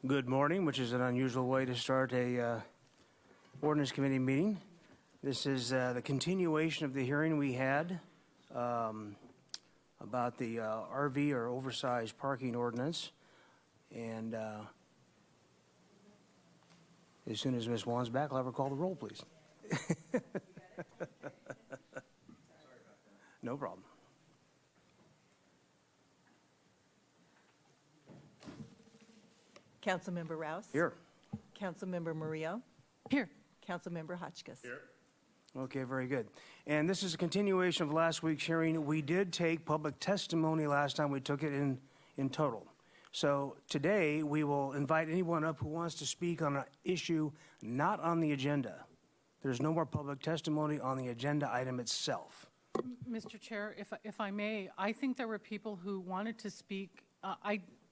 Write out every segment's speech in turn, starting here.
Good morning, which is an unusual way to start a ordinance committee meeting. This is the continuation of the hearing we had about the RV or oversized parking ordinance. And as soon as Ms. Wan's back, I'll have her call the roll, please. No problem. Councilmember Rouse. Here. Councilmember Murillo. Here. Councilmember Hotchkiss. Here. Okay, very good. And this is a continuation of last week's hearing. We did take public testimony last time. We took it in total. So today we will invite anyone up who wants to speak on an issue not on the agenda. There's no more public testimony on the agenda item itself. Mr. Chair, if I may, I think there were people who wanted to speak.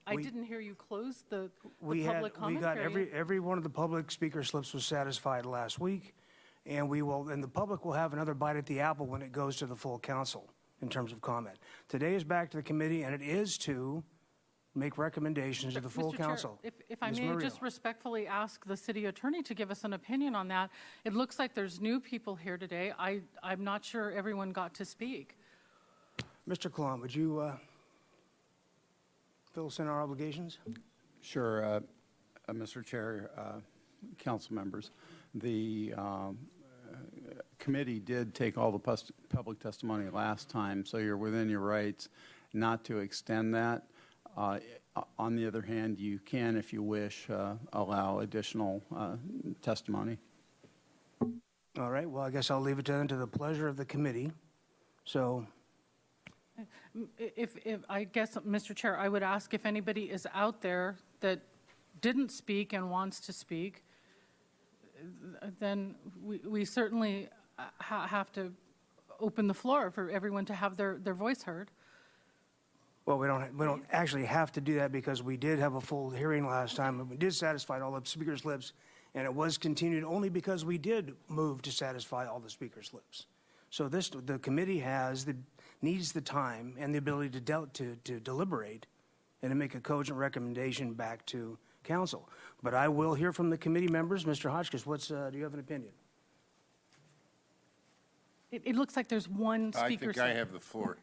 I didn't hear you close the public comment We got period. every one of the public speaker slips was satisfied last week, and the public will have another bite at the apple when it goes to the full council in terms of comment. Today is back to the committee, and it is to make recommendations to the full Mr. council. Chair, if I Ms. may Murillo. just respectfully ask the city attorney to give us an opinion on that. It looks like there's new people here today. I'm not sure everyone got to speak. Mr. Kalam, would you fill us in our obligations? Sure, Mr. Chair, council members. The committee did take all the public testimony last time, so you're within your rights not to extend that. On the other hand, you can, if you wish, allow additional testimony. All right, well, I guess I'll leave it to the pleasure of the committee. So, If I guess, Mr. Chair, I would ask if anybody is out there that didn't speak and wants to speak, then we certainly have to open the floor for everyone to have their voice heard. well, we don't actually have to do that because we did have a full hearing last time, and we did satisfy all the speaker slips, and it was continued only because we did move to satisfy all the speaker slips. So the committee needs the time and the ability to deliberate and to make a cogent recommendation back to council. But I will hear from the committee members. Mr. Hotchkiss, do you have an opinion? It looks like there's one speaker. I think I have the floor.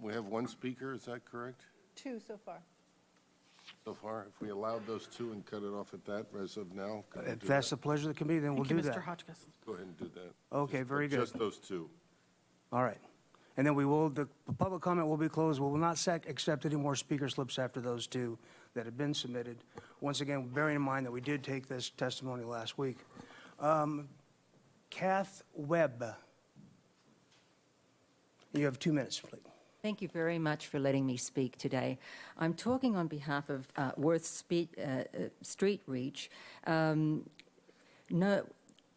We have one speaker, is that correct? Two so far. So far, if we allowed those two and cut it off at that as of now, can we If do that's that? the pleasure of the committee, then we'll Thank do you, Mr. that. Hotchkiss. Go ahead and do that. Okay, very good. Just those two. All right. And then the public comment will be closed. We will not accept any more speaker slips after those two that have been submitted. Once again, bearing in mind that we did take this testimony last week. Kath Webb, you have 2 minutes, please. Thank you very much for letting me speak today. I'm talking on behalf of Worth Street Reach.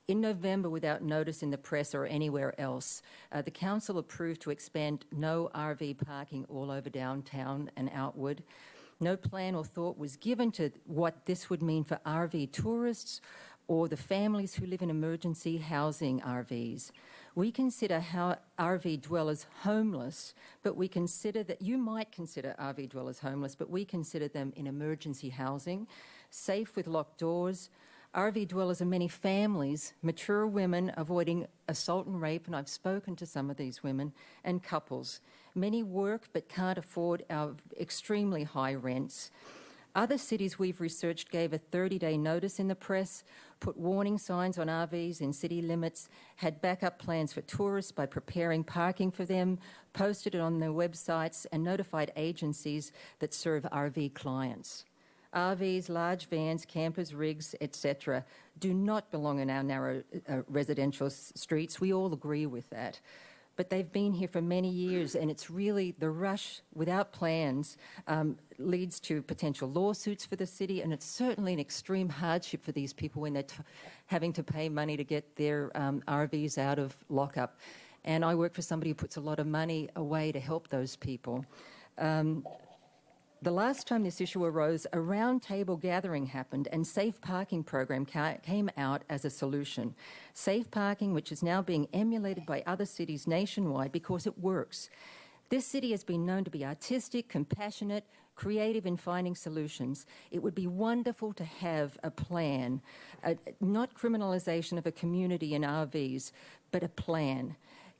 In November, without notice in the press or anywhere else, the council approved to expand no RV parking all over downtown and outward. No plan or thought was given to what this would mean for RV tourists or the families who live in emergency housing RVs. We consider RV dwellers homeless, but we consider that you might consider RV dwellers homeless, but we consider them in emergency housing, safe with locked doors. RV dwellers are many families, mature women avoiding assault and rape, and I've spoken to some of these women, and couples. Many work but can't afford our extremely high rents. Other cities we've researched gave a 30-day notice in the press, put warning signs on RVs in city limits, had backup plans for tourists by preparing parking for them, posted it on their websites, and notified agencies that serve RV clients. RVs, large vans, campers, rigs, etc., do not belong in our narrow residential streets. We all agree with that. But they've been here for many years, and it's really the rush without plans leads to potential lawsuits for the city, and it's certainly an extreme hardship for these people when they're having to pay money to get their RVs out of lockup. And I work for somebody who puts a lot of money away to help those people. The last time this issue arose, a roundtable gathering happened and Safe Parking program came out as a solution. Safe Parking, which is now being emulated by other cities nationwide because it works. This city has been known to be artistic, compassionate, creative in finding solutions. It would be wonderful to have a plan, not criminalisation of a community in RVs, but a plan.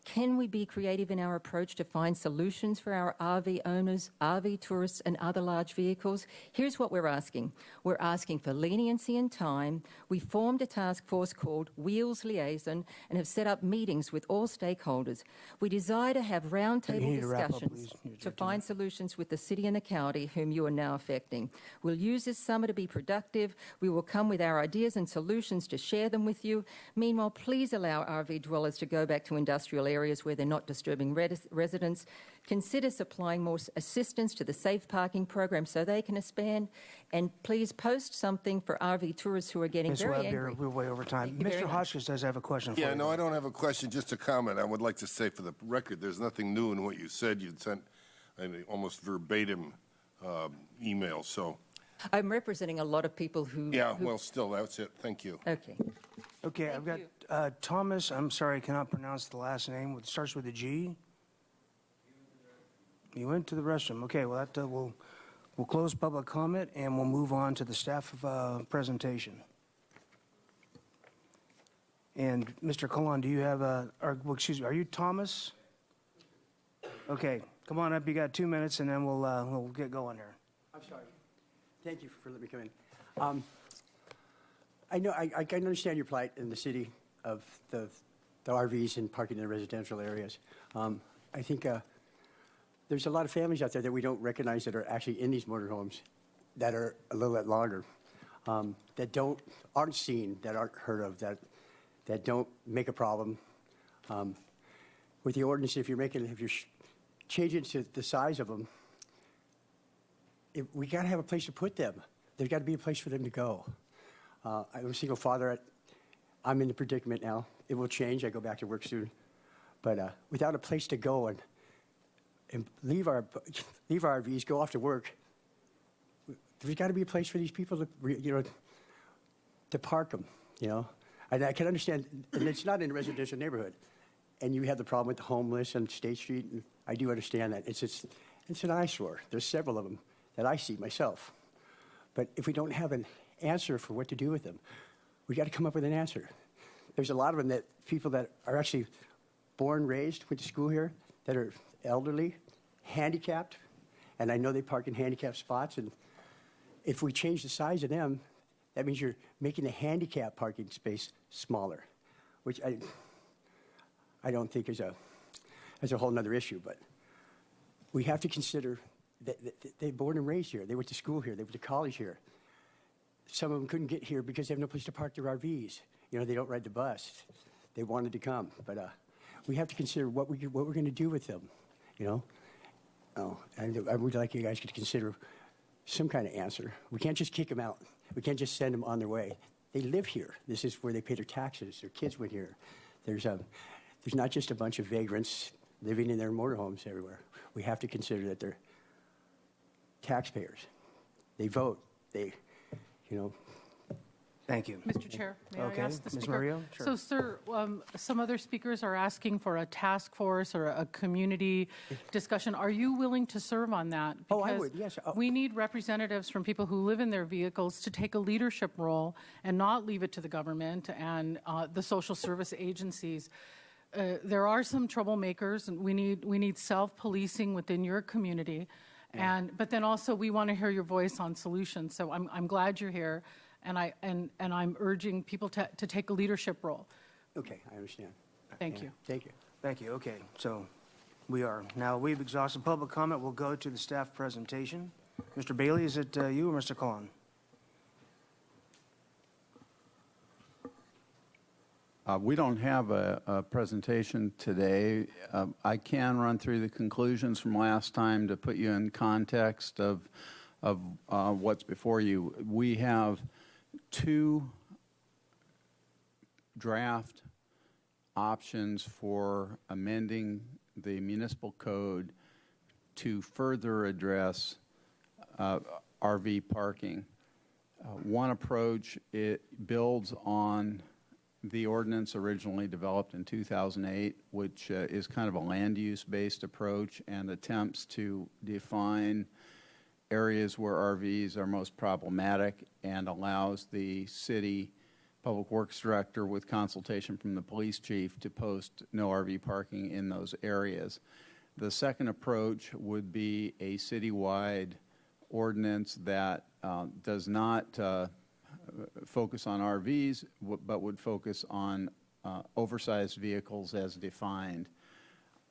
Can we be creative in our approach to find solutions for our RV owners, RV tourists, and other large vehicles? Here's what we're asking. We're asking for leniency and time. We formed a task force called Wheels Liaison and have set up meetings with all stakeholders. We desire to have You roundtable need to wrap up, discussions please. to find solutions with the city and the county whom you are now affecting. We'll use this summer to be productive. We will come with our ideas and solutions to share them with you. Meanwhile, please allow RV dwellers to go back to industrial areas where they're not disturbing residents. Consider supplying more assistance to the safe parking program so they can expand. And please post something for RV tourists who are getting Ms. very Webb, angry. we're way over time. Thank you very Mr. much. Hotchkiss does have a question for you. Yeah, no, I don't have a question, just a comment. I would like to say for the record, there's nothing new in what you said. You'd sent an almost verbatim email, so, I'm representing a lot of people who... yeah, well, still, that's it. Thank you. Okay. Okay, I've got Thomas, I'm sorry, I cannot pronounce the last name. It starts with a G. You went to the restroom. Okay, well, that we'll close public comment and we'll move on to the staff presentation. And Mr. Colon, do you have excuse me, are you Thomas? Okay, come on up. You got 2 minutes, and then we'll get going here. I'm sorry. Thank you for letting me come in. I know I can understand your plight in the city of the RVs and parking in the residential areas. I think there's a lot of families out there that we don't recognize that are actually in these motorhomes that are a little bit longer, that aren't seen, that aren't heard of, that don't make a problem. With the ordinance, if you're changing to the size of them, we got to have a place to put them. There's got to be a place for them to go. I'm a single father. I'm in the predicament now. It will change. I go back to work soon. But without a place to go and leave our RVs, go off to work, there's got to be a place for these people to park them, And I can understand, and it's not in a residential neighborhood. And you have the problem with the homeless on State Street, and I do understand that. It's an eyesore. There's several of them that I see myself. But if we don't have an answer for what to do with them, we got to come up with an answer. There's a lot of them that people that are actually born, raised, went to school here, that are elderly, handicapped, and I know they park in handicapped spots. And if we change the size of them, that means you're making the handicap parking space smaller, which I don't think is a whole nother issue. But we have to consider that they're born and raised here. They went to school here. They went to college here. Some of them couldn't get here because they have no place to park their RVs. They don't ride the bus. They wanted to come, but we have to consider what we're going to do with them. And I would like you guys to consider some kind of answer. We can't just kick them out. We can't just send them on their way. They live here. This is where they pay their taxes. Their kids went here. There's not just a bunch of vagrants living in their motorhomes everywhere. We have to consider that they're taxpayers. They vote. Thank you. Mr. Chair, may Okay, I ask the Ms. speaker? Murillo? Sure. So, sir, some other speakers are asking for a task force or a community discussion. Are you willing to serve on that? Oh, I would, yes. Oh. We need representatives from people who live in their vehicles to take a leadership role and not leave it to the government and the social service agencies. There are some troublemakers, and we need self-policing within your community. Yeah. But then also we want to hear your voice on solutions. So I'm glad you're here. And I'm urging people to take a leadership role. Okay, I understand. Thank you. Thank you. Thank you. Okay, so we've exhausted public comment. We'll go to the staff presentation. Mr. Bailey, is it you or Mr. Collin? We don't have a presentation today. I can run through the conclusions from last time to put you in context of what's before you. We have 2 draft options for amending the municipal code to further address RV parking. One approach, it builds on the ordinance originally developed in 2008, which is kind of a land use based approach and attempts to define areas where RVs are most problematic and allows the city public works director with consultation from the police chief to post no RV parking in those areas. The second approach would be a citywide ordinance that does not focus on RVs, but would focus on oversized vehicles as defined.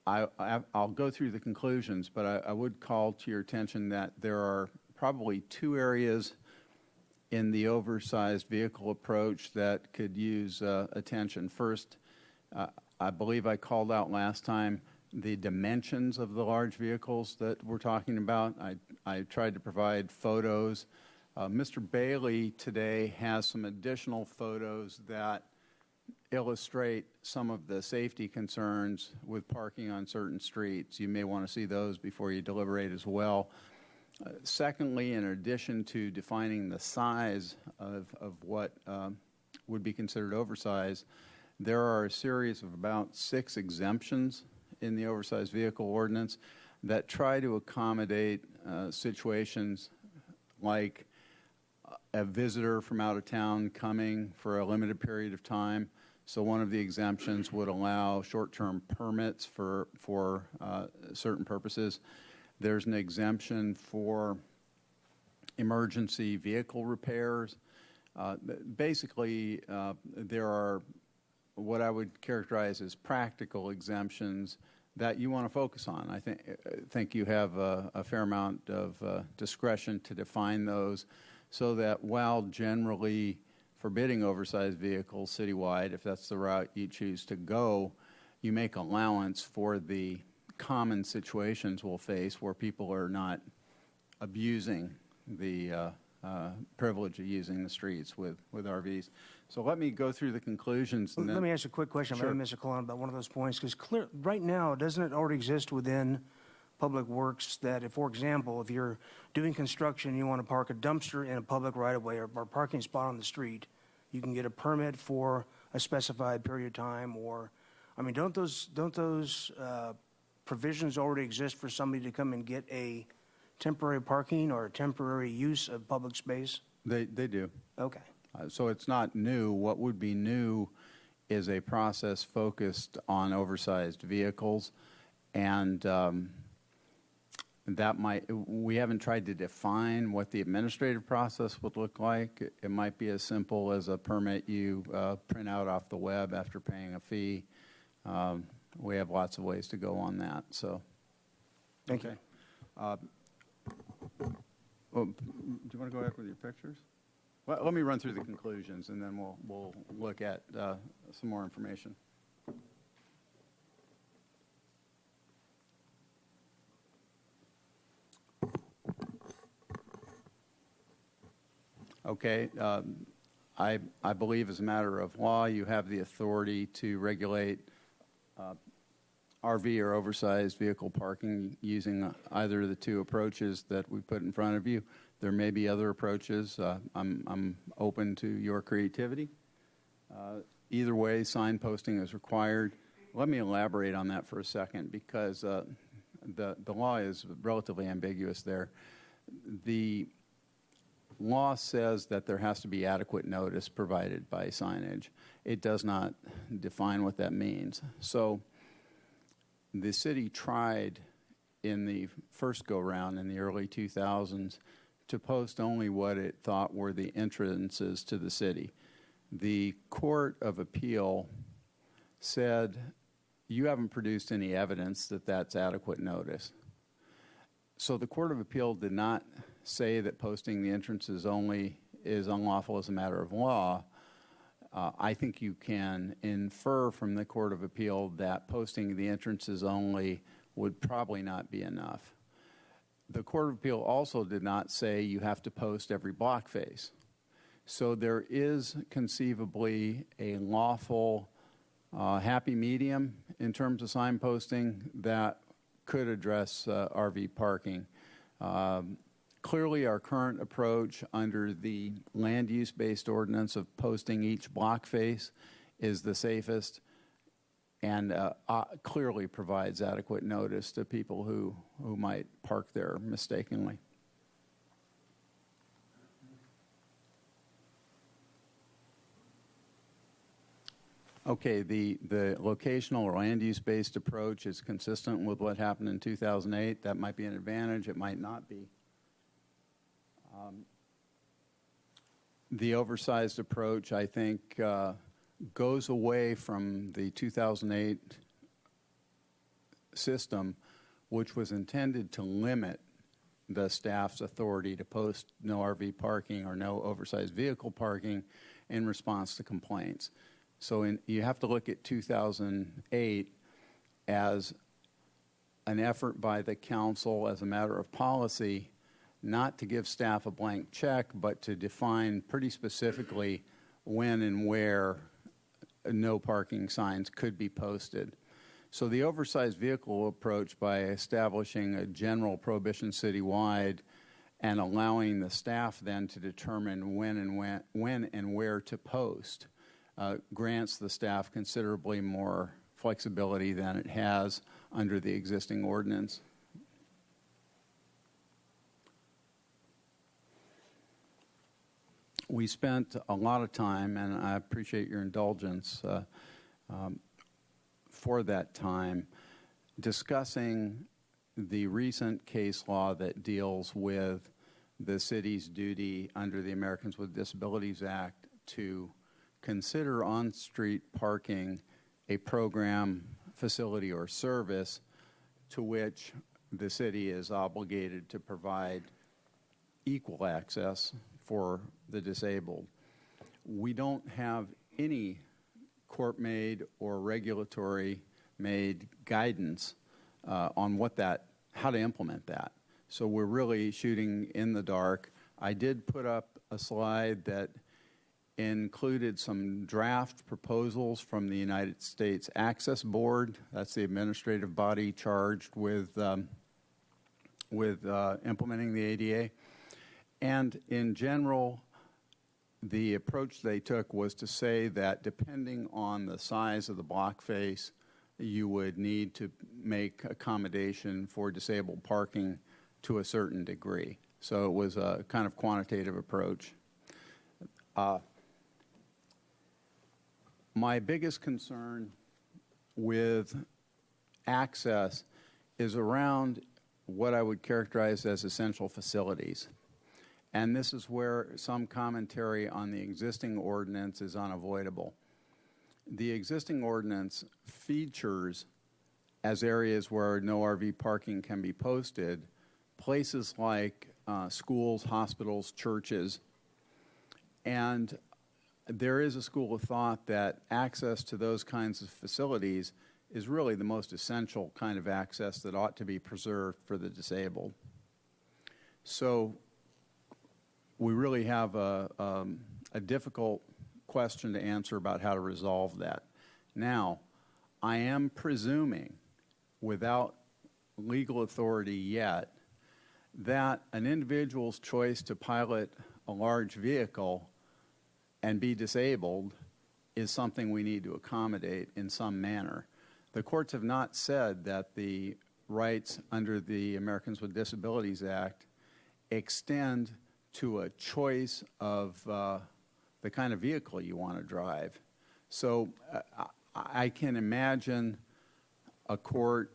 I'll go through the conclusions, but I would call to your attention that there are probably two areas in the oversized vehicle approach that could use attention. First, I believe I called out last time the dimensions of the large vehicles that we're talking about. I tried to provide photos. Mr. Bailey today has some additional photos that illustrate some of the safety concerns with parking on certain streets. You may want to see those before you deliberate as well. Secondly, in addition to defining the size of what would be considered oversized, there are a series of about 6 exemptions in the oversized vehicle ordinance that try to accommodate situations like a visitor from out of town coming for a limited period of time. So one of the exemptions would allow short-term permits for certain purposes. There's an exemption for emergency vehicle repairs. Basically, there are what I would characterize as practical exemptions that you want to focus on. I think you have a fair amount of discretion to define those so that while generally forbidding oversized vehicles citywide, if that's the route you choose to go, you make allowance for the common situations we'll face where people are not abusing the privilege of using the streets with RVs. So let me go through the conclusions. And Let me ask a quick question, Sure. maybe Mr. Colon, about one of those points, because right now, doesn't it already exist within Public Works that, if, for example, if you're doing construction, you want to park a dumpster in a public right-of-way or a parking spot on the street, you can get a permit for a specified period of time, or, I mean, don't those provisions already exist for somebody to come and get a temporary parking or a temporary use of public space? They do. Okay. So it's not new. What would be new is a process focused on oversized vehicles, and we haven't tried to define what the administrative process would look like. It might be as simple as a permit you print out off the web after paying a fee. We have lots of ways to go on that. So, Thank you. Do you want to go ahead with your pictures? Well, let me run through the conclusions, and then we'll look at some more information. Okay. I believe as a matter of law, you have the authority to regulate RV or oversized vehicle parking using either of the two approaches that we put in front of you. There may be other approaches. I'm open to your creativity. Either way, signposting is required. Let me elaborate on that for a second, because the law is relatively ambiguous there. The law says that there has to be adequate notice provided by signage. It does not define what that means. So the city tried in the first go-round in the early 2000s to post only what it thought were the entrances to the city. The Court of Appeal said, you haven't produced any evidence that that's adequate notice. So the Court of Appeal did not say that posting the entrances only is unlawful as a matter of law. I think you can infer from the Court of Appeal that posting the entrances only would probably not be enough. The Court of Appeal also did not say you have to post every block face. So there is conceivably a lawful happy medium in terms of signposting that could address RV parking. Clearly, our current approach under the land use-based ordinance of posting each block face is the safest and clearly provides adequate notice to people who might park there mistakenly. Okay, the locational or land use-based approach is consistent with what happened in 2008. That might be an advantage, it might not be. The oversized approach, I think, goes away from the 2008 system, which was intended to limit the staff's authority to post no RV parking or no oversized vehicle parking in response to complaints. So you have to look at 2008 as an effort by the council as a matter of policy not to give staff a blank check, but to define pretty specifically when and where no parking signs could be posted. So the oversized vehicle approach, by establishing a general prohibition citywide and allowing the staff then to determine when and where to post, grants the staff considerably more flexibility than it has under the existing ordinance. We spent a lot of time, and I appreciate your indulgence for that time, discussing the recent case law that deals with the city's duty under the Americans with Disabilities Act to consider on-street parking a program, facility, or service to which the city is obligated to provide equal access for the disabled. We don't have any court-made or regulatory-made guidance on how to implement that. So we're really shooting in the dark. I did put up a slide that included some draft proposals from the United States Access Board. That's the administrative body charged with implementing the ADA. And in general, the approach they took was to say that depending on the size of the block face, you would need to make accommodation for disabled parking to a certain degree. So it was a kind of quantitative approach. My biggest concern with access is around what I would characterize as essential facilities. And this is where some commentary on the existing ordinance is unavoidable. The existing ordinance features as areas where no RV parking can be posted places like schools, hospitals, churches, and there is a school of thought that access to those kinds of facilities is really the most essential kind of access that ought to be preserved for the disabled. So we really have a difficult question to answer about how to resolve that. Now, I am presuming, without legal authority yet, that an individual's choice to pilot a large vehicle and be disabled is something we need to accommodate in some manner. The courts have not said that the rights under the Americans with Disabilities Act extend to a choice of the kind of vehicle you want to drive. So I can imagine a court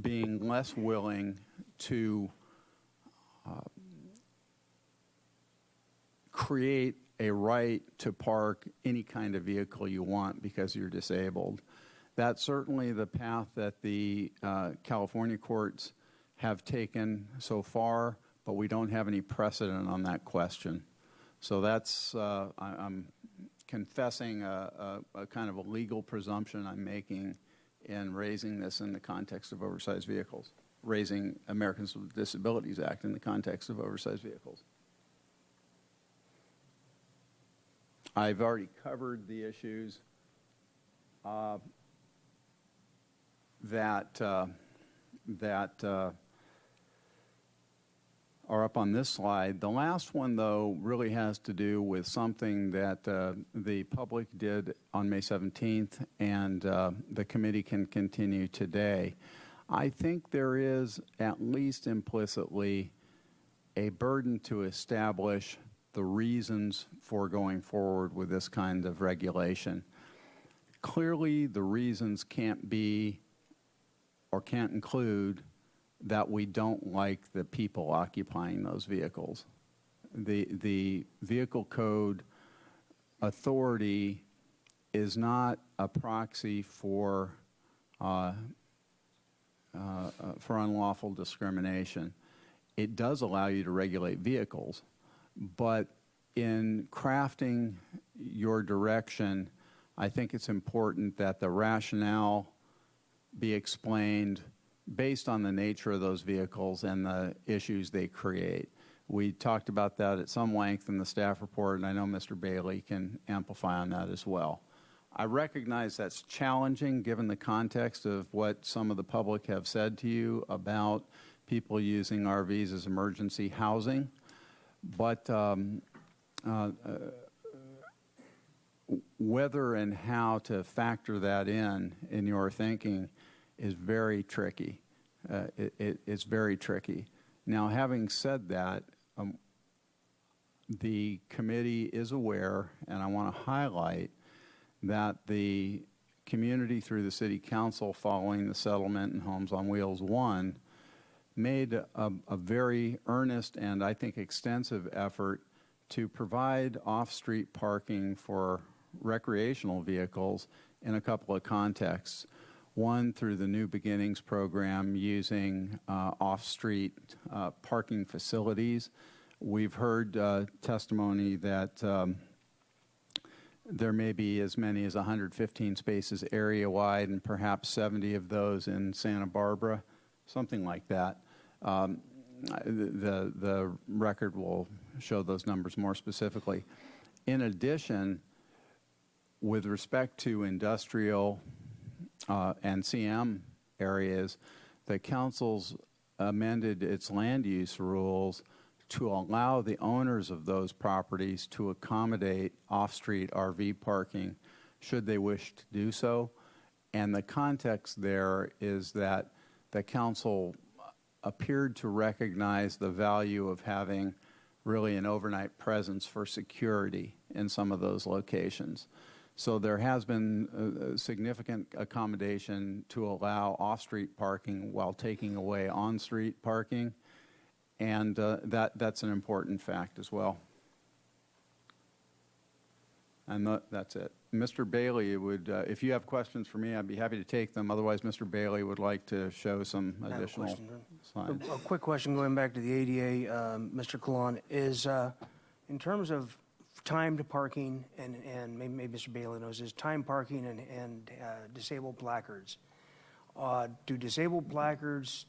being less willing to create a right to park any kind of vehicle you want because you're disabled. That's certainly the path that the California courts have taken so far, but we don't have any precedent on that question. So that's, I'm confessing a kind of a legal presumption I'm making in raising this in the context of oversized vehicles, raising Americans with Disabilities Act in the context of oversized vehicles. I've already covered the issues that are up on this slide. The last one, though, really has to do with something that the public did on May 17th, and the committee can continue today. I think there is, at least implicitly, a burden to establish the reasons for going forward with this kind of regulation. Clearly, the reasons can't be or can't include that we don't like the people occupying those vehicles. The vehicle code authority is not a proxy for unlawful discrimination. It does allow you to regulate vehicles, but in crafting your direction, I think it's important that the rationale be explained based on the nature of those vehicles and the issues they create. We talked about that at some length in the staff report, and I know Mr. Bailey can amplify on that as well. I recognize that's challenging given the context of what some of the public have said to you about people using RVs as emergency housing, but whether and how to factor that in your thinking is very tricky. It's very tricky. Now, having said that, the committee is aware, and I want to highlight that the community through the City Council following the settlement in Homes on Wheels 1 made a very earnest and I think extensive effort to provide off-street parking for recreational vehicles in a couple of contexts. One, through the New Beginnings program using off-street parking facilities. We've heard testimony that there may be as many as 115 spaces area-wide and perhaps 70 of those in Santa Barbara, something like that. The record will show those numbers more specifically. In addition, with respect to industrial and CM areas, the council's amended its land use rules to allow the owners of those properties to accommodate off-street RV parking should they wish to do so. And the context there is that the council appeared to recognize the value of having really an overnight presence for security in some of those locations. So there has been a significant accommodation to allow off-street parking while taking away on-street parking, and that's an important fact as well. And that's it. Mr. Bailey would, if you have questions for me, I'd be happy to take them. Otherwise, Mr. Bailey would like to show some additional slides. A quick question going back to the ADA, Mr. Colon, is in terms of timed parking, and maybe Mr. Bailey knows this, timed parking and disabled placards. Do disabled placards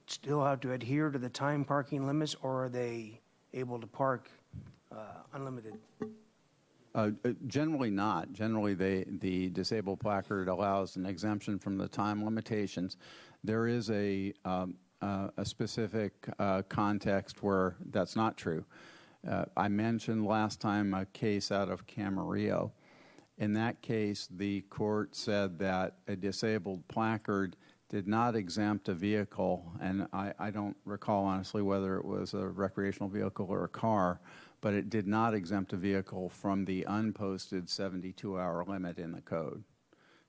still have to adhere to the time parking limits, or are they able to park unlimited? Generally not. Generally, the disabled placard allows an exemption from the time limitations. There is a specific context where that's not true. I mentioned last time a case out of Camarillo. In that case, the court said that a disabled placard did not exempt a vehicle, and I don't recall honestly whether it was a recreational vehicle or a car, but it did not exempt a vehicle from the unposted 72-hour limit in the code.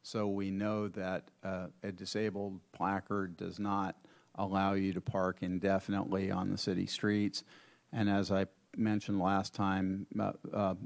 So we know that a disabled placard does not allow you to park indefinitely on the city streets. And as I mentioned last time,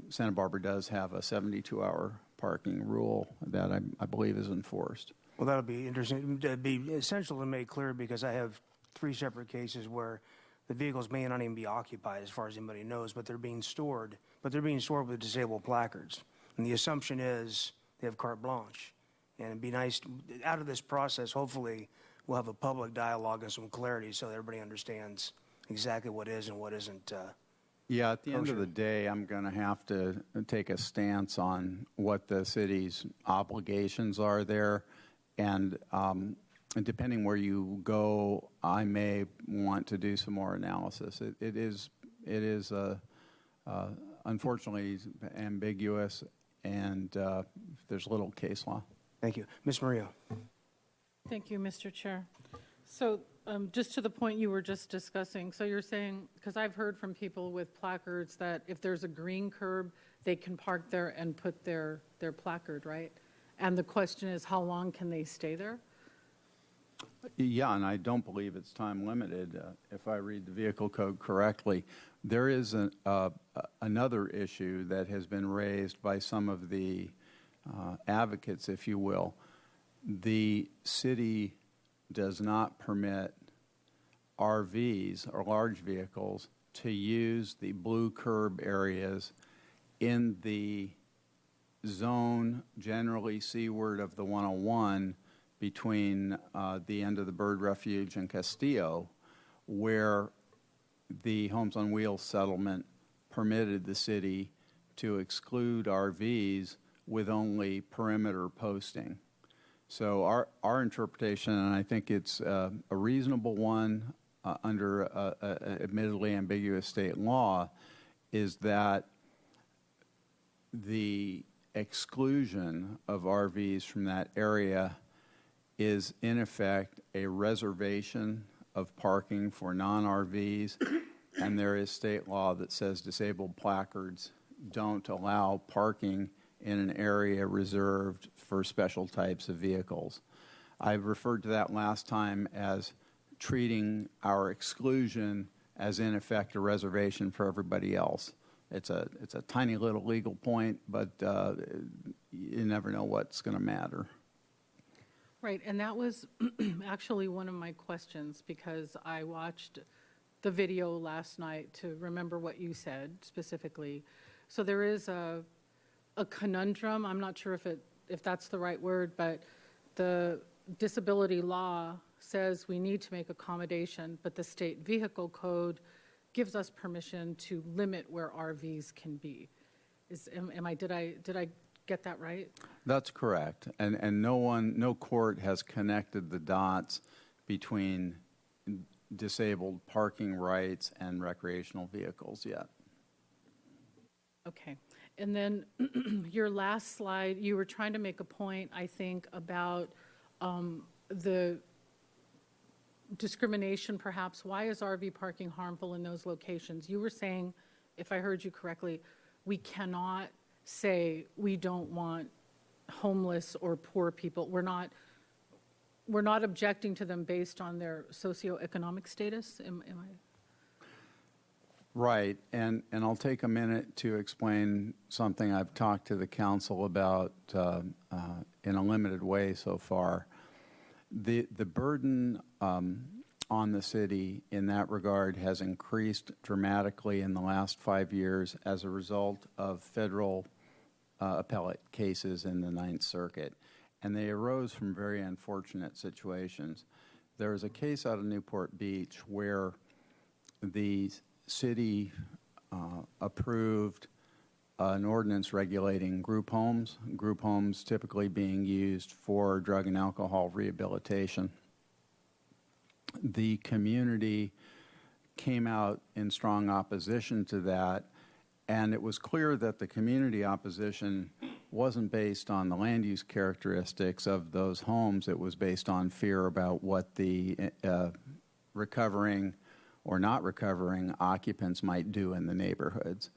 Santa Barbara does have a 72-hour parking rule that I believe is enforced. Well, that'll be interesting. It'd be essential to make clear, because I have 3 separate cases where the vehicles may not even be occupied as far as anybody knows, but they're being stored. But they're being stored with disabled placards. And the assumption is they have carte blanche. And it'd be nice, out of this process, hopefully, we'll have a public dialogue and some clarity so that everybody understands exactly what is and what isn't. Yeah, at the end of the day, I'm going to have to take a stance on what the city's obligations are there. And and depending where you go, I may want to do some more analysis. It is unfortunately ambiguous, and there's little case law. Thank you. Ms. Murillo. Thank you, Mr. Chair. So just to the point you were just discussing, so you're saying, because I've heard from people with placards that if there's a green curb, they can park there and put their placard, right? And the question is, how long can they stay there? Yeah, and I don't believe it's time limited. If I read the vehicle code correctly, there is another issue that has been raised by some of the advocates, if you will. The city does not permit RVs or large vehicles to use the blue curb areas in the zone generally seaward of the 101 between the end of the Bird Refuge and Castillo, where the Homes on Wheels settlement permitted the city to exclude RVs with only perimeter posting. So our interpretation, and I think it's a reasonable one under admittedly ambiguous state law, is that the exclusion of RVs from that area is in effect a reservation of parking for non-RVs, and there is state law that says disabled placards don't allow parking in an area reserved for special types of vehicles. I referred to that last time as treating our exclusion as in effect a reservation for everybody else. It's a tiny little legal point, but you never know what's going to matter. Right, and that was actually one of my questions, because I watched the video last night to remember what you said specifically. So there is a conundrum. I'm not sure if that's the right word, but the disability law says we need to make accommodation, but the state vehicle code gives us permission to limit where RVs can be. Did I get that right? That's correct, and no court has connected the dots between disabled parking rights and recreational vehicles yet. Okay. And then your last slide, you were trying to make a point, I think, about the discrimination, perhaps. Why is RV parking harmful in those locations? You were saying, if I heard you correctly, we cannot say we don't want homeless or poor people. We're not objecting to them based on their socioeconomic status. Am I? Right, and I'll take a minute to explain something I've talked to the council about in a limited way so far. The burden on the city in that regard has increased dramatically in the last 5 years as a result of federal appellate cases in the Ninth Circuit, and they arose from very unfortunate situations. There was a case out of Newport Beach where the city approved an ordinance regulating group homes typically being used for drug and alcohol rehabilitation. The community came out in strong opposition to that, and it was clear that the community opposition wasn't based on the land use characteristics of those homes. It was based on fear about what the recovering or not recovering occupants might do in the neighborhoods.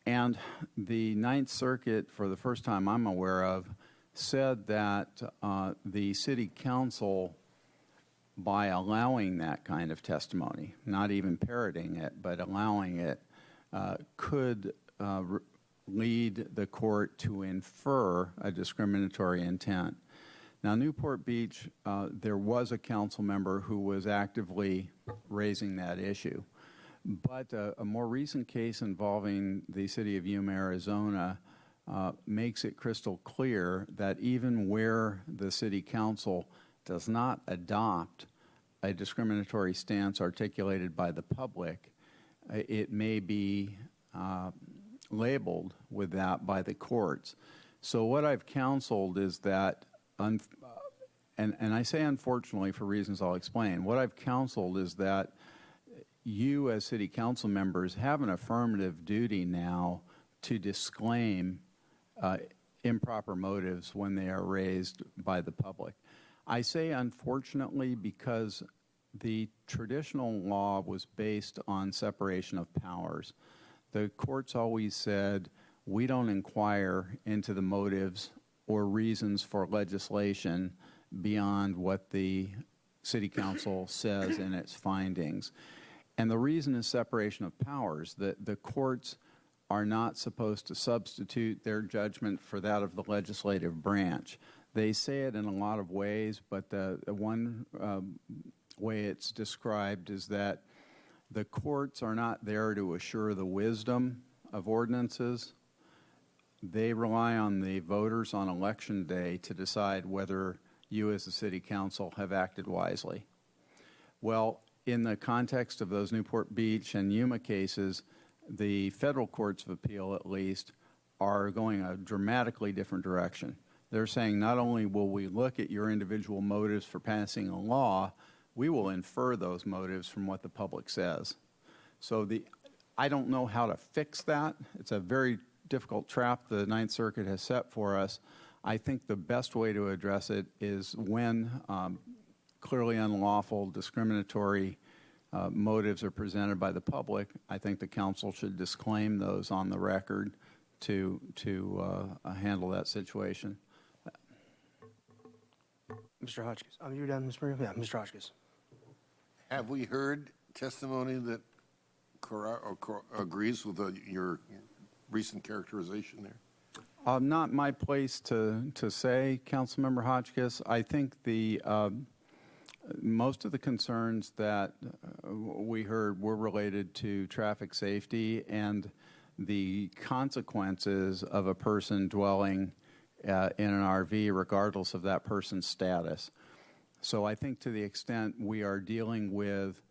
And the Ninth Circuit, for the first time I'm aware of, said that the city council, by allowing that kind of testimony, not even parroting it, but allowing it, could lead the court to infer a discriminatory intent. Now, Newport Beach, there was a council member who was actively raising that issue. But a more recent case involving the city of Yuma, Arizona, makes it crystal clear that even where the city council does not adopt a discriminatory stance articulated by the public, it may be labeled with that by the courts. So what I've counseled is that, and and I say unfortunately for reasons I'll explain. What I've counseled is that you as city council members have an affirmative duty now to disclaim improper motives when they are raised by the public. I say unfortunately because the traditional law was based on separation of powers. The courts always said, we don't inquire into the motives or reasons for legislation beyond what the city council says in its findings. And the reason is separation of powers. The courts are not supposed to substitute their judgment for that of the legislative branch. They say it in a lot of ways, but the one way it's described is that the courts are not there to assure the wisdom of ordinances. They rely on the voters on election day to decide whether you as the city council have acted wisely. Well, in the context of those Newport Beach and Yuma cases, the federal courts of appeal, at least, are going a dramatically different direction. They're saying not only will we look at your individual motives for passing a law, we will infer those motives from what the public says. So I don't know how to fix that. It's a very difficult trap the Ninth Circuit has set for us. I think the best way to address it is when clearly unlawful, discriminatory motives are presented by the public, I think the council should disclaim those on the record to handle that situation. Mr. Hotchkiss. Oh, you're done, Ms. Maria? Yeah, Mr. Hotchkiss. Have we heard testimony that agrees with your recent characterization there? Not my place to say, Councilmember Hotchkiss. I think most of the concerns that we heard were related to traffic safety and the consequences of a person dwelling in an RV regardless of that person's status. So I think to the extent we are dealing with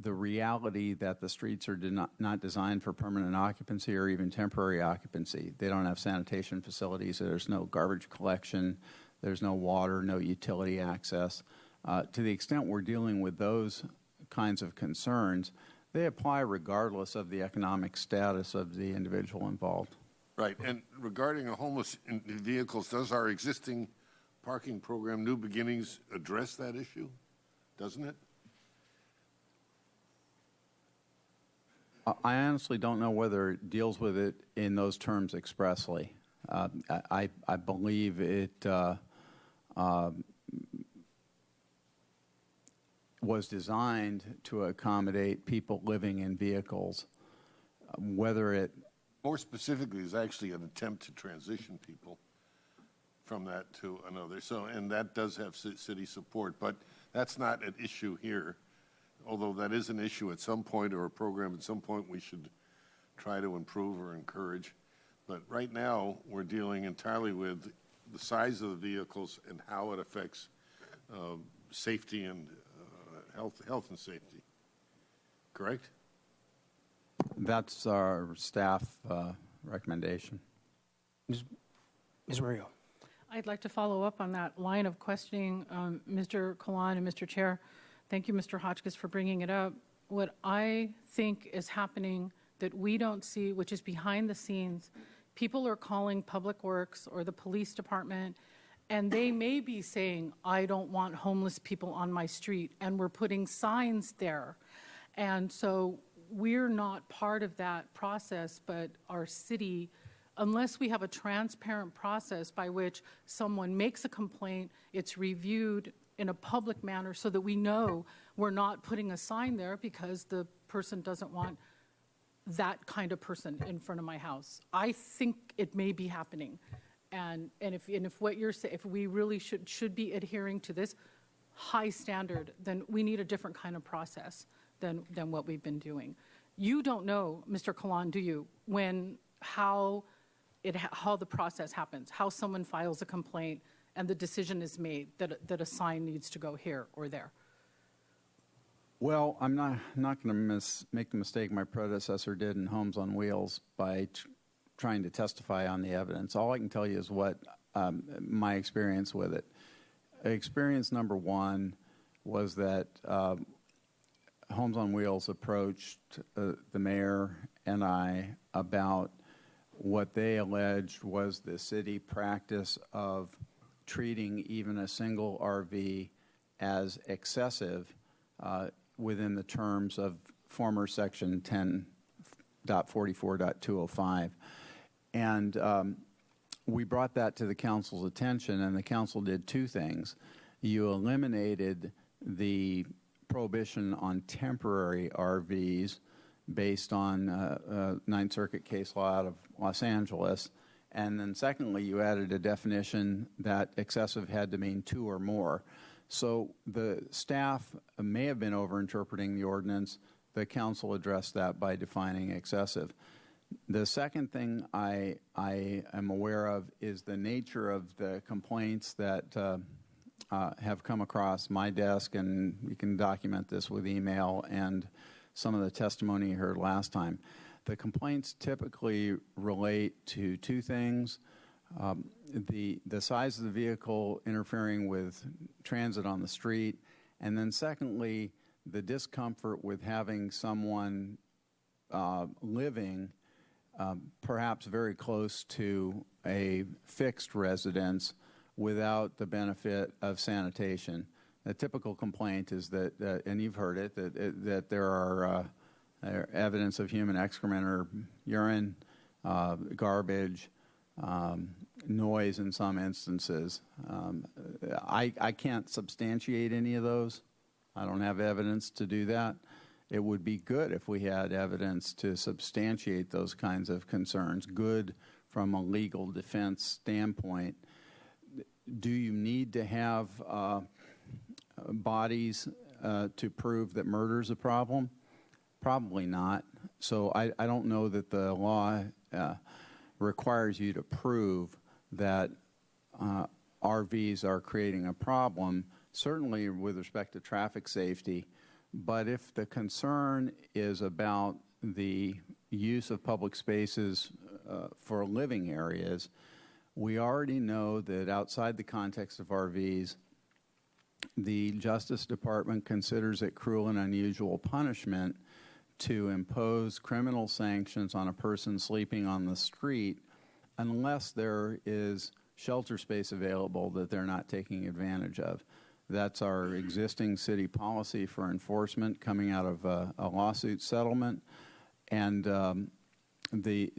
the reality that the streets are not designed for permanent occupancy or even temporary occupancy. They don't have sanitation facilities. There's no garbage collection. There's no water, no utility access. To the extent we're dealing with those kinds of concerns, they apply regardless of the economic status of the individual involved. Right. And regarding homeless vehicles, does our existing parking program, New Beginnings, address that issue? Doesn't it? I honestly don't know whether it deals with it in those terms expressly. I believe it was designed to accommodate people living in vehicles. Whether it more specifically is actually an attempt to transition people from that to another. So, and that does have city support, but that's not an issue here. Although that is an issue at some point, or a program at some point we should try to improve or encourage. But right now, we're dealing entirely with the size of the vehicles and how it affects safety and health and safety. Correct? That's our staff recommendation. Ms. Mario. I'd like to follow up on that line of questioning, Mr. Kalan and Mr. Chair. Thank you, Mr. Hotchkiss, for bringing it up. What I think is happening that we don't see, which is behind the scenes, people are calling Public Works or the police department, and they may be saying, I don't want homeless people on my street, and we're putting signs there. And so we're not part of that process, but our city, unless we have a transparent process by which someone makes a complaint, it's reviewed in a public manner so that we know we're not putting a sign there because the person doesn't want that kind of person in front of my house. I think it may be happening. And if what you're saying, if we really should be adhering to this high standard, then we need a different kind of process than what we've been doing. You don't know, Mr. Kalan, do you, how the process happens, how someone files a complaint and the decision is made that a sign needs to go here or there? Well, I'm not going to make the mistake my predecessor did in Homes on Wheels by trying to testify on the evidence. All I can tell you is what my experience with it. experience number one was that Homes on Wheels approached the mayor and I about what they alleged was the city practice of treating even a single RV as excessive within the terms of former Section 10.44.205. And we brought that to the council's attention, and the council did two things. You eliminated the prohibition on temporary RVs based on Ninth Circuit case law out of Los Angeles. And then secondly, you added a definition that excessive had to mean two or more. So the staff may have been overinterpreting the ordinance. The council addressed that by defining excessive. The second thing I am aware of is the nature of the complaints that have come across my desk, and you can document this with email and some of the testimony you heard last time. The complaints typically relate to two things. The size of the vehicle interfering with transit on the street, and then secondly, the discomfort with having someone living perhaps very close to a fixed residence without the benefit of sanitation. The typical complaint is that, and you've heard it, that there are evidence of human excrement or urine, garbage, noise in some instances. I can't substantiate any of those. I don't have evidence to do that. It would be good if we had evidence to substantiate those kinds of concerns, good from a legal defense standpoint. Do you need to have bodies to prove that murder is a problem? Probably not. So I don't know that the law requires you to prove that RVs are creating a problem, certainly with respect to traffic safety. But if the concern is about the use of public spaces for living areas, we already know that outside the context of RVs, the Justice Department considers it cruel and unusual punishment to impose criminal sanctions on a person sleeping on the street unless there is shelter space available that they're not taking advantage of. That's our existing city policy for enforcement coming out of a lawsuit settlement. And the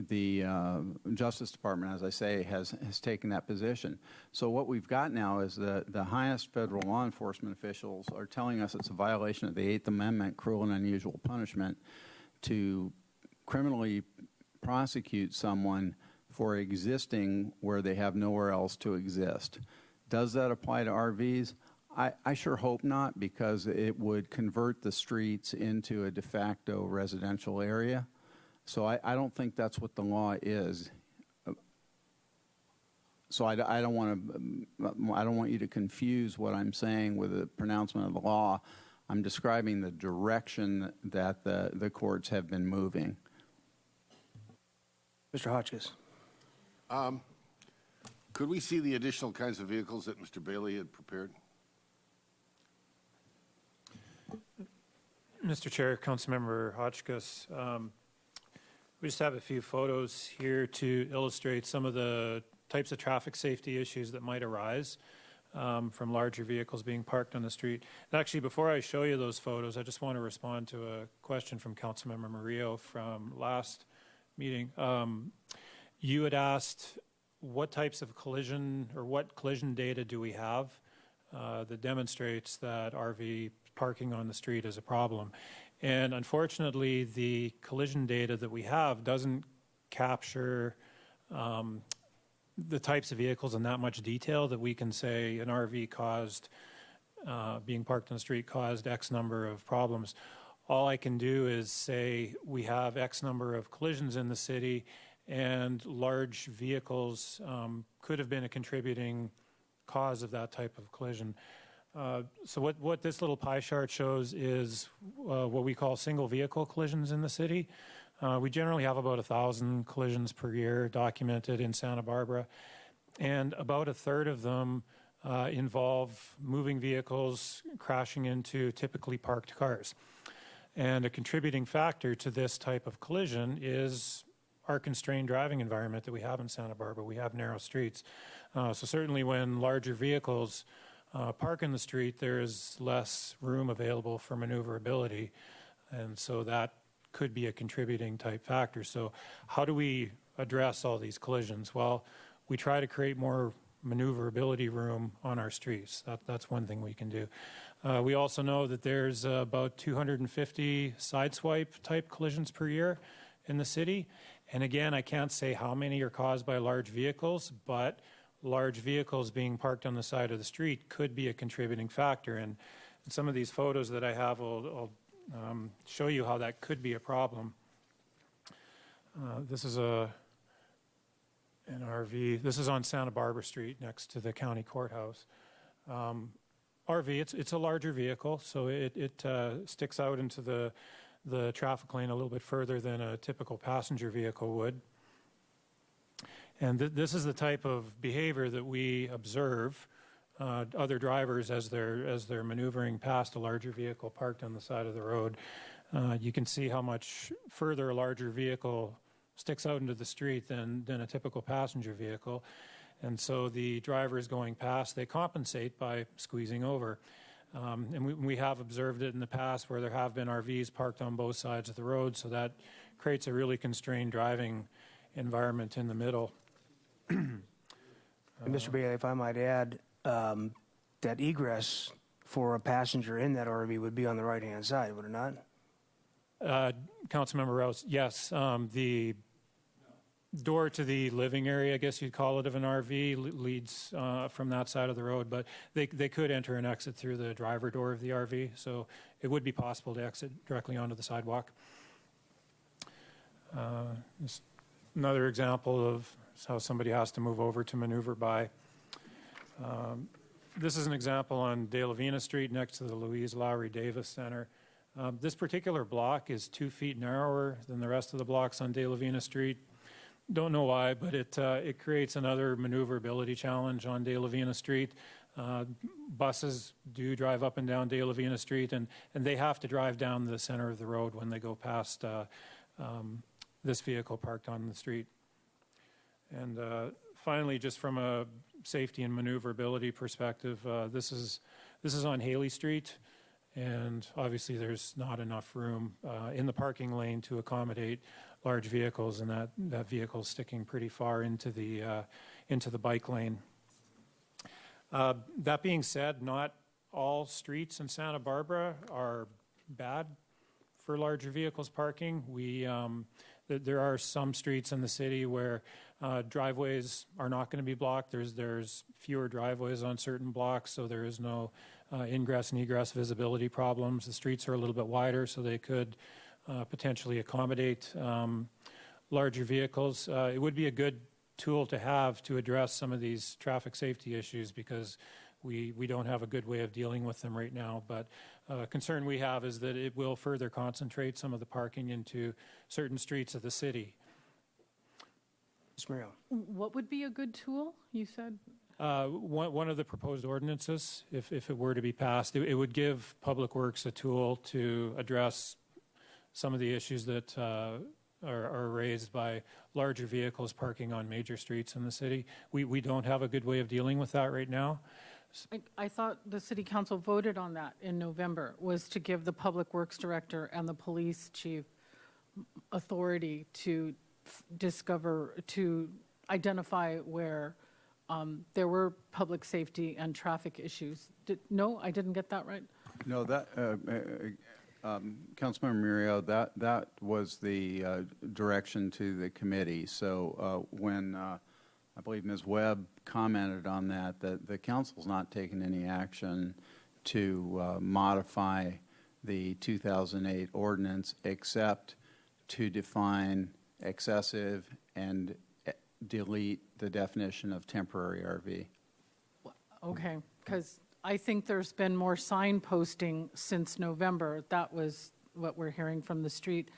Justice Department, as I say, has taken that position. So what we've got now is the highest federal law enforcement officials are telling us it's a violation of the Eighth Amendment, cruel and unusual punishment, to criminally prosecute someone for existing where they have nowhere else to exist. Does that apply to RVs? I sure hope not, because it would convert the streets into a de facto residential area. So I don't think that's what the law is. So I don't want you to confuse what I'm saying with the pronouncement of the law. I'm describing the direction that the courts have been moving. Mr. Hotchkiss. Could we see the additional kinds of vehicles that Mr. Bailey had prepared? Mr. Chair, Councilmember Hotchkiss, we just have a few photos here to illustrate some of the types of traffic safety issues that might arise from larger vehicles being parked on the street. And actually, before I show you those photos, I just want to respond to a question from Councilmember Murillo from last meeting. You had asked what types of collision or what collision data do we have that demonstrates that RV parking on the street is a problem. And unfortunately, the collision data that we have doesn't capture the types of vehicles in that much detail that we can say an RV caused, being parked on the street caused X number of problems. All I can do is say we have X number of collisions in the city, and large vehicles could have been a contributing cause of that type of collision. So what this little pie chart shows is what we call single vehicle collisions in the city. We generally have about 1,000 collisions per year documented in Santa Barbara, and about a third of them involve moving vehicles crashing into typically parked cars. And a contributing factor to this type of collision is our constrained driving environment that we have in Santa Barbara. We have narrow streets. So certainly when larger vehicles park in the street, there is less room available for maneuverability. And so that could be a contributing type factor. So how do we address all these collisions? Well, we try to create more maneuverability room on our streets. That's one thing we can do. We also know that there's about 250 sideswipe type collisions per year in the city. And again, I can't say how many are caused by large vehicles, but large vehicles being parked on the side of the street could be a contributing factor. And some of these photos that I have will show you how that could be a problem. This is an RV. This is on Santa Barbara Street next to the county courthouse. RV, it's a larger vehicle, so it sticks out into the traffic lane a little bit further than a typical passenger vehicle would. And this is the type of behavior that we observe other drivers as they're maneuvering past a larger vehicle parked on the side of the road. You can see how much further a larger vehicle sticks out into the street than a typical passenger vehicle. And so the drivers going past, they compensate by squeezing over. And we have observed it in the past where there have been RVs parked on both sides of the road, so that creates a really constrained driving environment in the middle. And Mr. Bailey, if I might add, that egress for a passenger in that RV would be on the right-hand side, would it not? Councilmember Rouse, yes. The door to the living area, I guess you'd call it, of an RV leads from that side of the road, but they could enter and exit through the driver door of the RV, so it would be possible to exit directly onto the sidewalk. Just another example of how somebody has to move over to maneuver by. This is an example on De La Vina Street next to the Louise Lowry Davis Center. This particular block is 2 feet narrower than the rest of the blocks on De La Vina Street. Don't know why, but it creates another maneuverability challenge on De La Vina Street. Buses do drive up and down De La Vina Street, and they have to drive down the center of the road when they go past this vehicle parked on the street. And finally, just from a safety and maneuverability perspective, this is on Haley Street, and obviously there's not enough room in the parking lane to accommodate large vehicles, and that vehicle is sticking pretty far into the bike lane. That being said, not all streets in Santa Barbara are bad for larger vehicles parking. There are some streets in the city where driveways are not going to be blocked. There's fewer driveways on certain blocks, so there is no ingress and egress visibility problems. The streets are a little bit wider, so they could potentially accommodate larger vehicles. It would be a good tool to have to address some of these traffic safety issues because we don't have a good way of dealing with them right now. But concern we have is that it will further concentrate some of the parking into certain streets of the city. Ms. Mario. What would be a good tool, you said? One of the proposed ordinances, if it were to be passed, it would give Public Works a tool to address some of the issues that are raised by larger vehicles parking on major streets in the city. We don't have a good way of dealing with that right now. I thought the city council voted on that in November, was to give the public works director and the police chief authority to identify where there were public safety and traffic issues. No, I didn't get that right? No, that, Councilmember Murillo, that was the direction to the committee. So when I believe Ms. Webb commented on that the council's not taken any action to modify the 2008 ordinance except to define excessive and delete the definition of temporary RV. Okay, because I think there's been more signposting since November. That was what we're hearing from the street.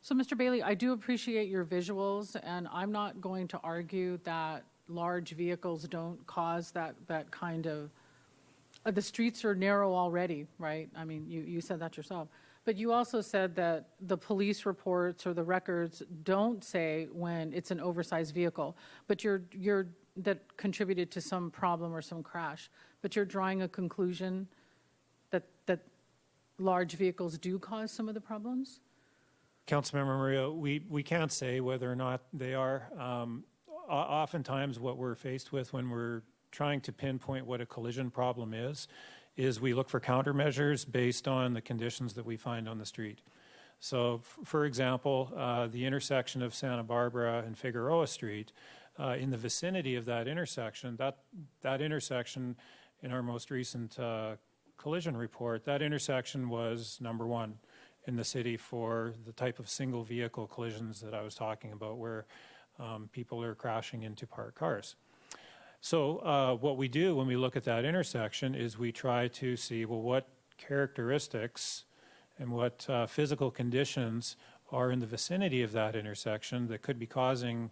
So, Mr. Bailey, I do appreciate your visuals, and I'm not going to argue that large vehicles don't cause that kind of, the streets are narrow already, right? I mean, you said that yourself. But you also said that the police reports or the records don't say when it's an oversized vehicle, but that contributed to some problem or some crash. But you're drawing a conclusion that large vehicles do cause some of the problems? Councilmember Maria, we can't say whether or not they are. Oftentimes what we're faced with when we're trying to pinpoint what a collision problem is we look for countermeasures based on the conditions that we find on the street. So, for example, the intersection of Santa Barbara and Figueroa Street, in the vicinity of that intersection, that intersection in our most recent collision report, that intersection was number one in the city for the type of single vehicle collisions that I was talking about, where people are crashing into parked cars. So what we do when we look at that intersection is we try to see, well, what characteristics and what physical conditions are in the vicinity of that intersection that could be causing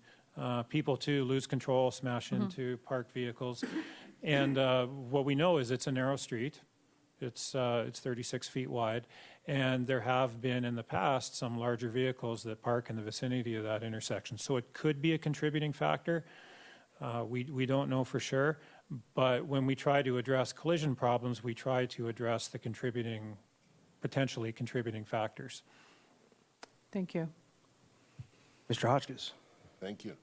people to lose control, smash into parked vehicles. And what we know is it's a narrow street. It's 36 feet wide. And there have been in the past some larger vehicles that park in the vicinity of that intersection. So it could be a contributing factor. We don't know for sure, but when we try to address collision problems, we try to address the potentially contributing factors. Thank you. Mr. Hotchkiss. Thank you.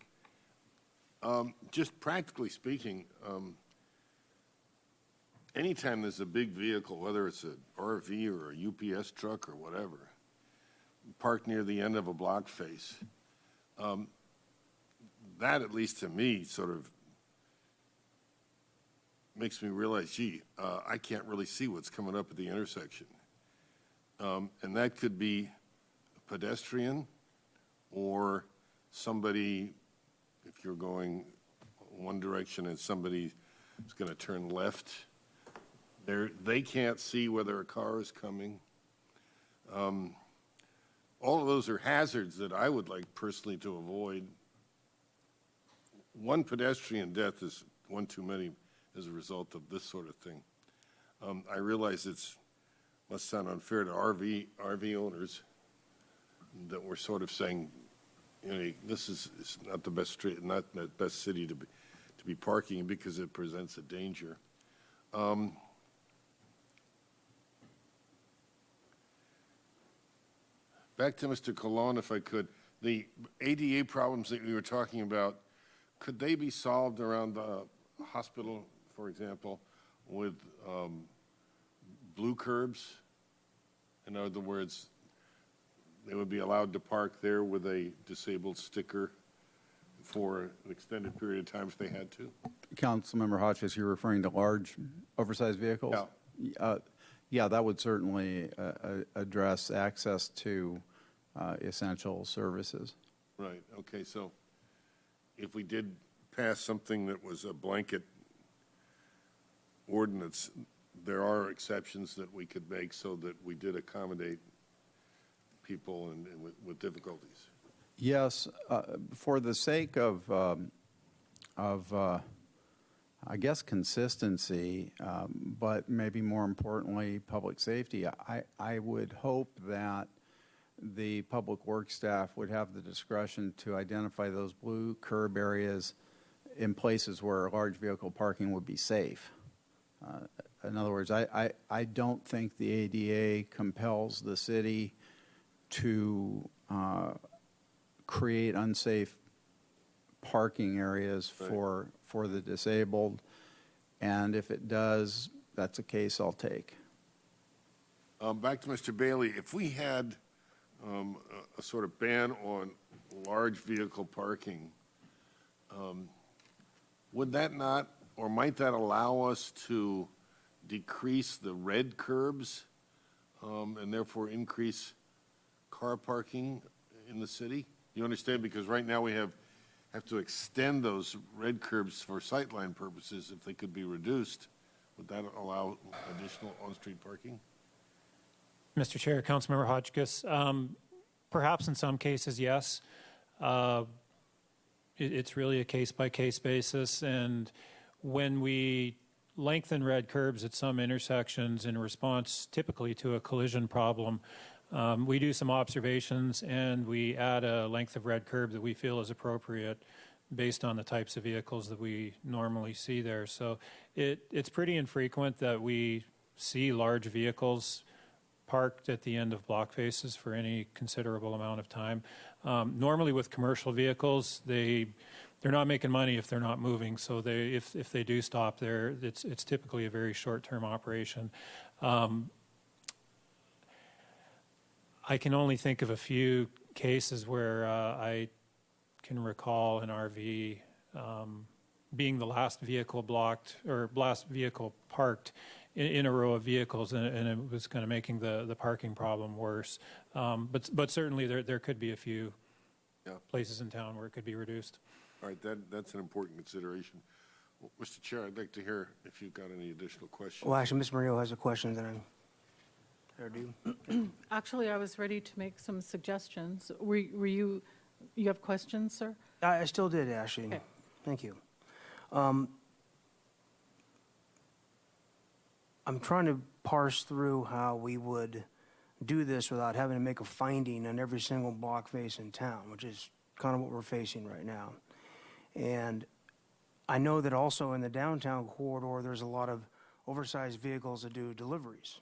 Just practically speaking, anytime there's a big vehicle, whether it's an RV or a UPS truck or whatever, parked near the end of a block face, that, at least to me, sort of makes me realize, gee, I can't really see what's coming up at the intersection. And that could be a pedestrian or somebody, if you're going one direction and somebody is going to turn left, they can't see whether a car is coming. All of those are hazards that I would like personally to avoid. One pedestrian death is one too many as a result of this sort of thing. I realize must sound unfair to RV owners that we're sort of saying, you know, this is not the best street, not the best city to be parking in because it presents a danger. Back to Mr. Colon, if I could. The ADA problems that we were talking about, could they be solved around the hospital, for example, with blue curbs? In other words, they would be allowed to park there with a disabled sticker for an extended period of time if they had to? Councilmember Hotchkiss, you're referring to large, oversized vehicles? Yeah. Yeah, that would certainly address access to essential services. Right, okay, so if we did pass something that was a blanket ordinance, there are exceptions that we could make so that we did accommodate people and with difficulties. Yes, for the sake of I guess consistency, but maybe more importantly, public safety, I would hope that the public works staff would have the discretion to identify those blue curb areas in places where large vehicle parking would be safe. In other words, I don't think the ADA compels the city to create unsafe parking areas for the disabled, and if it does, that's a case I'll take. Back to Mr. Bailey, if we had a sort of ban on large vehicle parking, would that not, or might that allow us to decrease the red curbs and therefore increase car parking in the city? You understand? Because right now we have to extend those red curbs for sightline purposes. If they could be reduced, would that allow additional on-street parking? Mr. Chair, Councilmember Hotchkiss, perhaps in some cases, yes. It's really a case-by-case basis, and when we lengthen red curbs at some intersections in response typically to a collision problem, we do some observations and we add a length of red curb that we feel is appropriate based on the types of vehicles that we normally see there. So it's pretty infrequent that we see large vehicles parked at the end of block faces for any considerable amount of time. Normally with commercial vehicles, they're not making money if they're not moving. So if they do stop there, it's typically a very short-term operation. I can only think of a few cases where I can recall an RV being the last vehicle blocked or last vehicle parked in a row of vehicles, and it was kind of making the parking problem worse. But certainly there could be a few places in town where it could be reduced. All right, that's an important consideration. Well, Mr. Chair, I'd like to hear if you've got any additional questions. Well, actually, Ms. Murillo has a question that I'm there do. Actually, I was ready to make some suggestions. Were you have questions, sir? I still did, Ashley. Okay. Thank you. I'm trying to parse through how we would do this without having to make a finding on every single block face in town, which is kind of what we're facing right now. And I know that also in the downtown corridor, there's a lot of oversized vehicles that do deliveries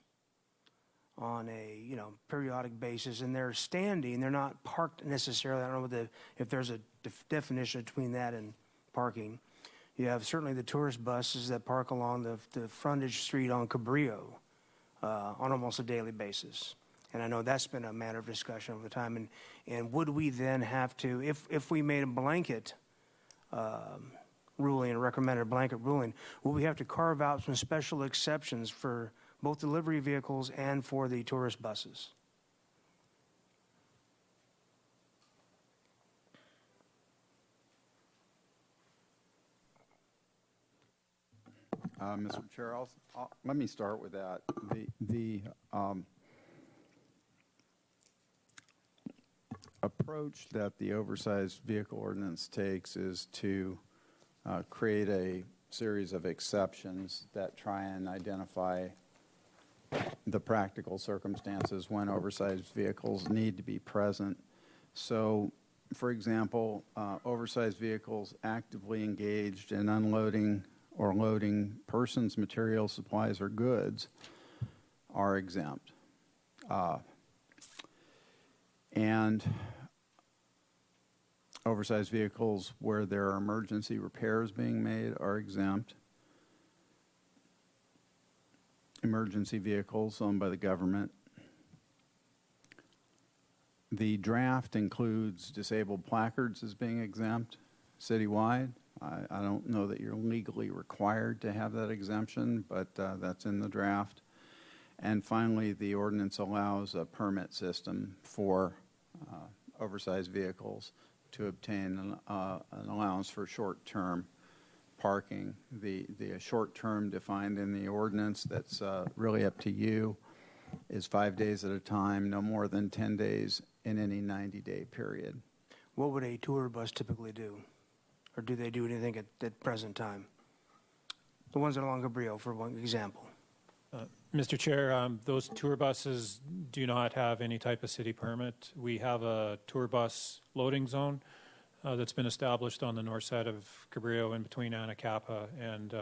on a periodic basis, and they're standing. They're not parked necessarily. I don't know if there's a definition between that and parking. You have certainly the tourist buses that park along the frontage street on Cabrillo on almost a daily basis. And I know that's been a matter of discussion over the time. And would we then have to, if we made a blanket ruling, a recommended blanket ruling, would we have to carve out some special exceptions for both delivery vehicles and for the tourist buses? Mr. Chair, let me start with that. The approach that the oversized vehicle ordinance takes is to create a series of exceptions that try and identify the practical circumstances when oversized vehicles need to be present. So, for example, oversized vehicles actively engaged in unloading or loading persons, materials, supplies, or goods are exempt. And oversized vehicles where there are emergency repairs being made are exempt. Emergency vehicles owned by the government. The draft includes disabled placards as being exempt citywide. I don't know that you're legally required to have that exemption, but that's in the draft. And finally, the ordinance allows a permit system for oversized vehicles to obtain an allowance for short-term parking. The short-term defined in the ordinance, that's really up to you, is 5 days at a time, no more than 10 days in any 90-day period. What would a tour bus typically do? Or do they do anything at present time? The ones that are along Cabrillo, for one example. Mr. Chair, those tour buses do not have any type of city permit. We have a tour bus loading zone that's been established on the north side of Cabrillo in between Anacapa and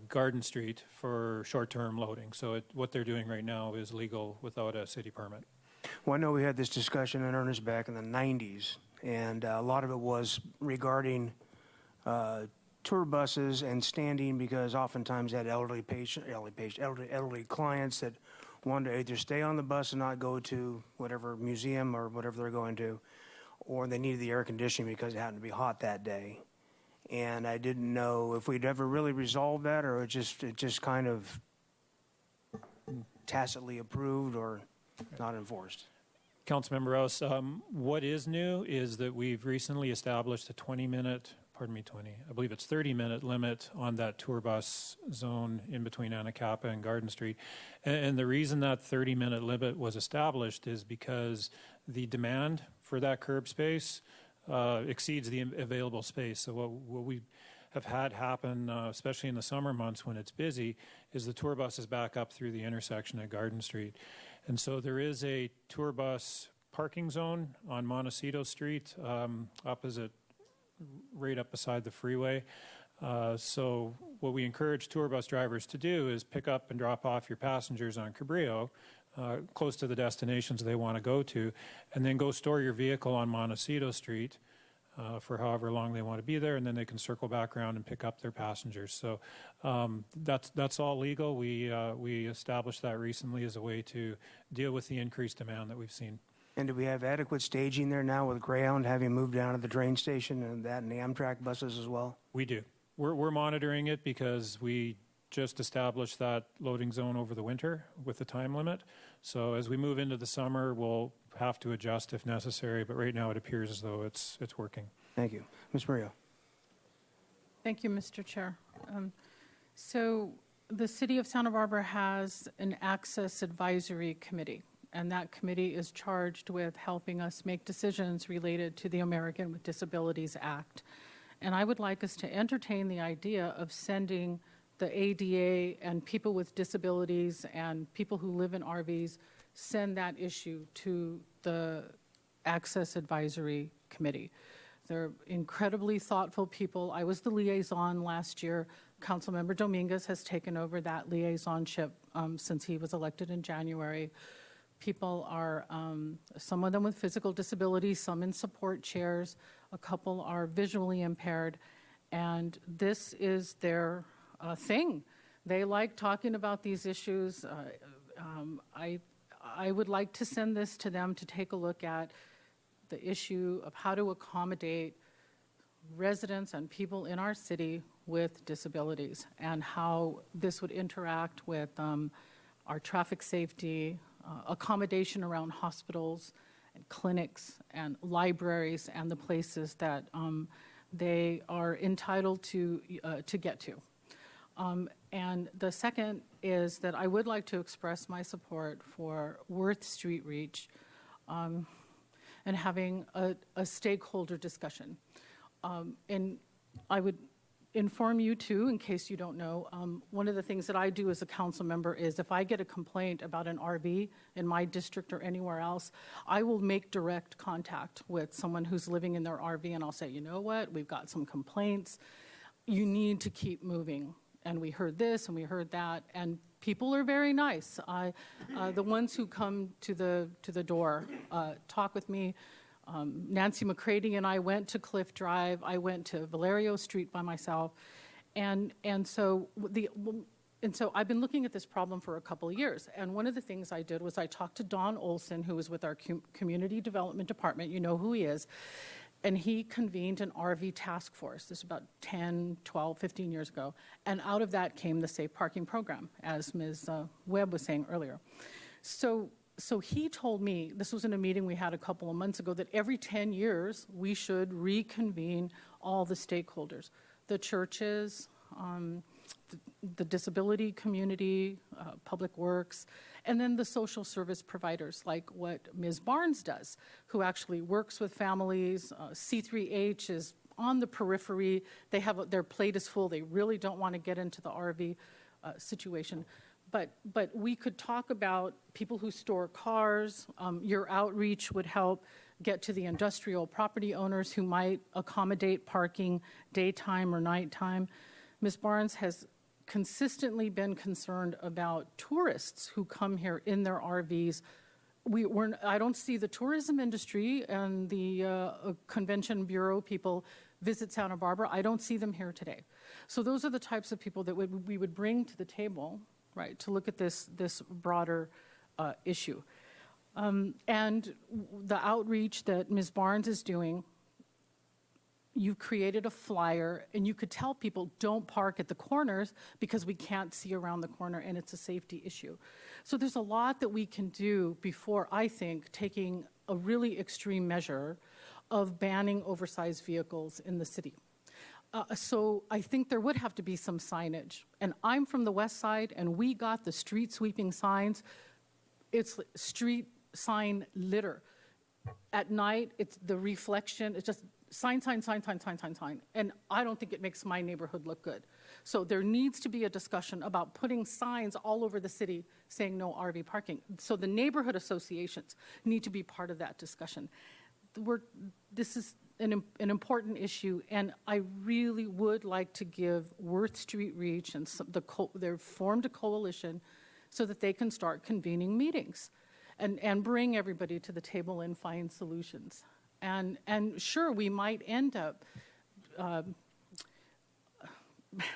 Garden Street for short-term loading. So what they're doing right now is legal without a city permit. Well, I know we had this discussion in earnest back in the 90s, and a lot of it was regarding tour buses and standing, because oftentimes they had elderly clients that wanted to either stay on the bus and not go to whatever museum or whatever they're going to, or they needed the air conditioning because it happened to be hot that day. And I didn't know if we'd ever really resolved that, or it just kind of tacitly approved or not enforced. Councilmember Rouse, what is new is that we've recently established a 30-minute limit on that tour bus zone in between Anacapa and Garden Street. And the reason that 30-minute limit was established is because the demand for that curb space exceeds the available space. So what we have had happen, especially in the summer months when it's busy, is the tour buses back up through the intersection at Garden Street. And so there is a tour bus parking zone on Montecito Street, right up beside the freeway. So what we encourage tour bus drivers to do is pick up and drop off your passengers on Cabrillo, close to the destinations they want to go to, and then go store your vehicle on Montecito Street for however long they want to be there, and then they can circle back around and pick up their passengers. So that's all legal. We established that recently as a way to deal with the increased demand that we've seen. And do we have adequate staging there now with Greyhound having moved down to the train station and that and the Amtrak buses as well? We do. We're monitoring it because we just established that loading zone over the winter with the time limit. So as we move into the summer, we'll have to adjust if necessary, but right now it appears as though it's working. Thank you. Ms. Murillo. Thank you, Mr. Chair. So the City of Santa Barbara has an Access Advisory Committee, and that committee is charged with helping us make decisions related to the American with Disabilities Act. And I would like us to entertain the idea of sending the ADA and people with disabilities and people who live in RVs, send that issue to the Access Advisory Committee. They're incredibly thoughtful people. I was the liaison last year. Councilmember Dominguez has taken over that liaisonship since he was elected in January. People are, some of them with physical disabilities, some in support chairs, a couple are visually impaired, and this is their thing. They like talking about these issues. I would like to send this to them to take a look at the issue of how to accommodate residents and people in our city with disabilities and how this would interact with our traffic safety, accommodation around hospitals and clinics and libraries and the places that they are entitled to get to. And the second is that I would like to express my support for Worth Street Reach and having a stakeholder discussion. And I would inform you too, in case you don't know, one of the things that I do as a council member is if I get a complaint about an RV in my district or anywhere else, I will make direct contact with someone who's living in their RV and I'll say, you know what, we've got some complaints. You need to keep moving. And we heard this and we heard that, and people are very nice. The ones who come to the door talk with me. Nancy McCready and I went to Cliff Drive. I went to Valerio Street by myself, and so I've been looking at this problem for a couple of years. And one of the things I did was I talked to Don Olson, who was with our community development department. You know who he is. And he convened an RV task force. This was about 10, 12, 15 years ago. And out of that came the Safe Parking Program, as Ms. Webb was saying earlier. So he told me, this was in a meeting we had a couple of months ago, that every 10 years we should reconvene all the stakeholders, the churches, the disability community, public works, and then the social service providers, like what Ms. Barnes does, who actually works with families. C3H is on the periphery. They have their plate is full. They really don't want to get into the RV situation. But we could talk about people who store cars. Your outreach would help get to the industrial property owners who might accommodate parking daytime or nighttime. Ms. Barnes has consistently been concerned about tourists who come here in their RVs. I don't see the tourism industry and the convention bureau people visit Santa Barbara. I don't see them here today. So those are the types of people that we would bring to the table, right, to look at this broader issue. And the outreach that Ms. Barnes is doing, you've created a flyer, and you could tell people don't park at the corners because we can't see around the corner and it's a safety issue. So there's a lot that we can do before, I think, taking a really extreme measure of banning oversized vehicles in the city. So I think there would have to be some signage. And I'm from the west side, and we got the street sweeping signs. It's street sign litter. At night, it's the reflection, it's just sign, sign, sign, sign, sign, sign, sign. And I don't think it makes my neighborhood look good. So there needs to be a discussion about putting signs all over the city saying no RV parking. So the neighborhood associations need to be part of that discussion. This is an important issue, and I really would like to give Worth Street Reach and they've formed a coalition so that they can start convening meetings and bring everybody to the table and find solutions. And sure, we might end up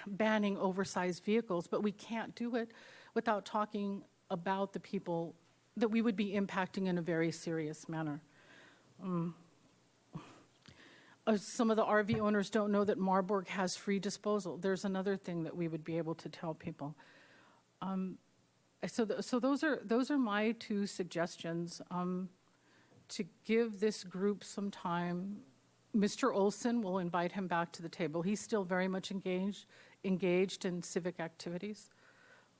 banning oversized vehicles, but we can't do it without talking about the people that we would be impacting in a very serious manner. Some of the RV owners don't know that Marburg has free disposal. There's another thing that we would be able to tell people. So those are my two suggestions, to give this group some time. Mr. Olson, we'll invite him back to the table. He's still very much engaged in civic activities.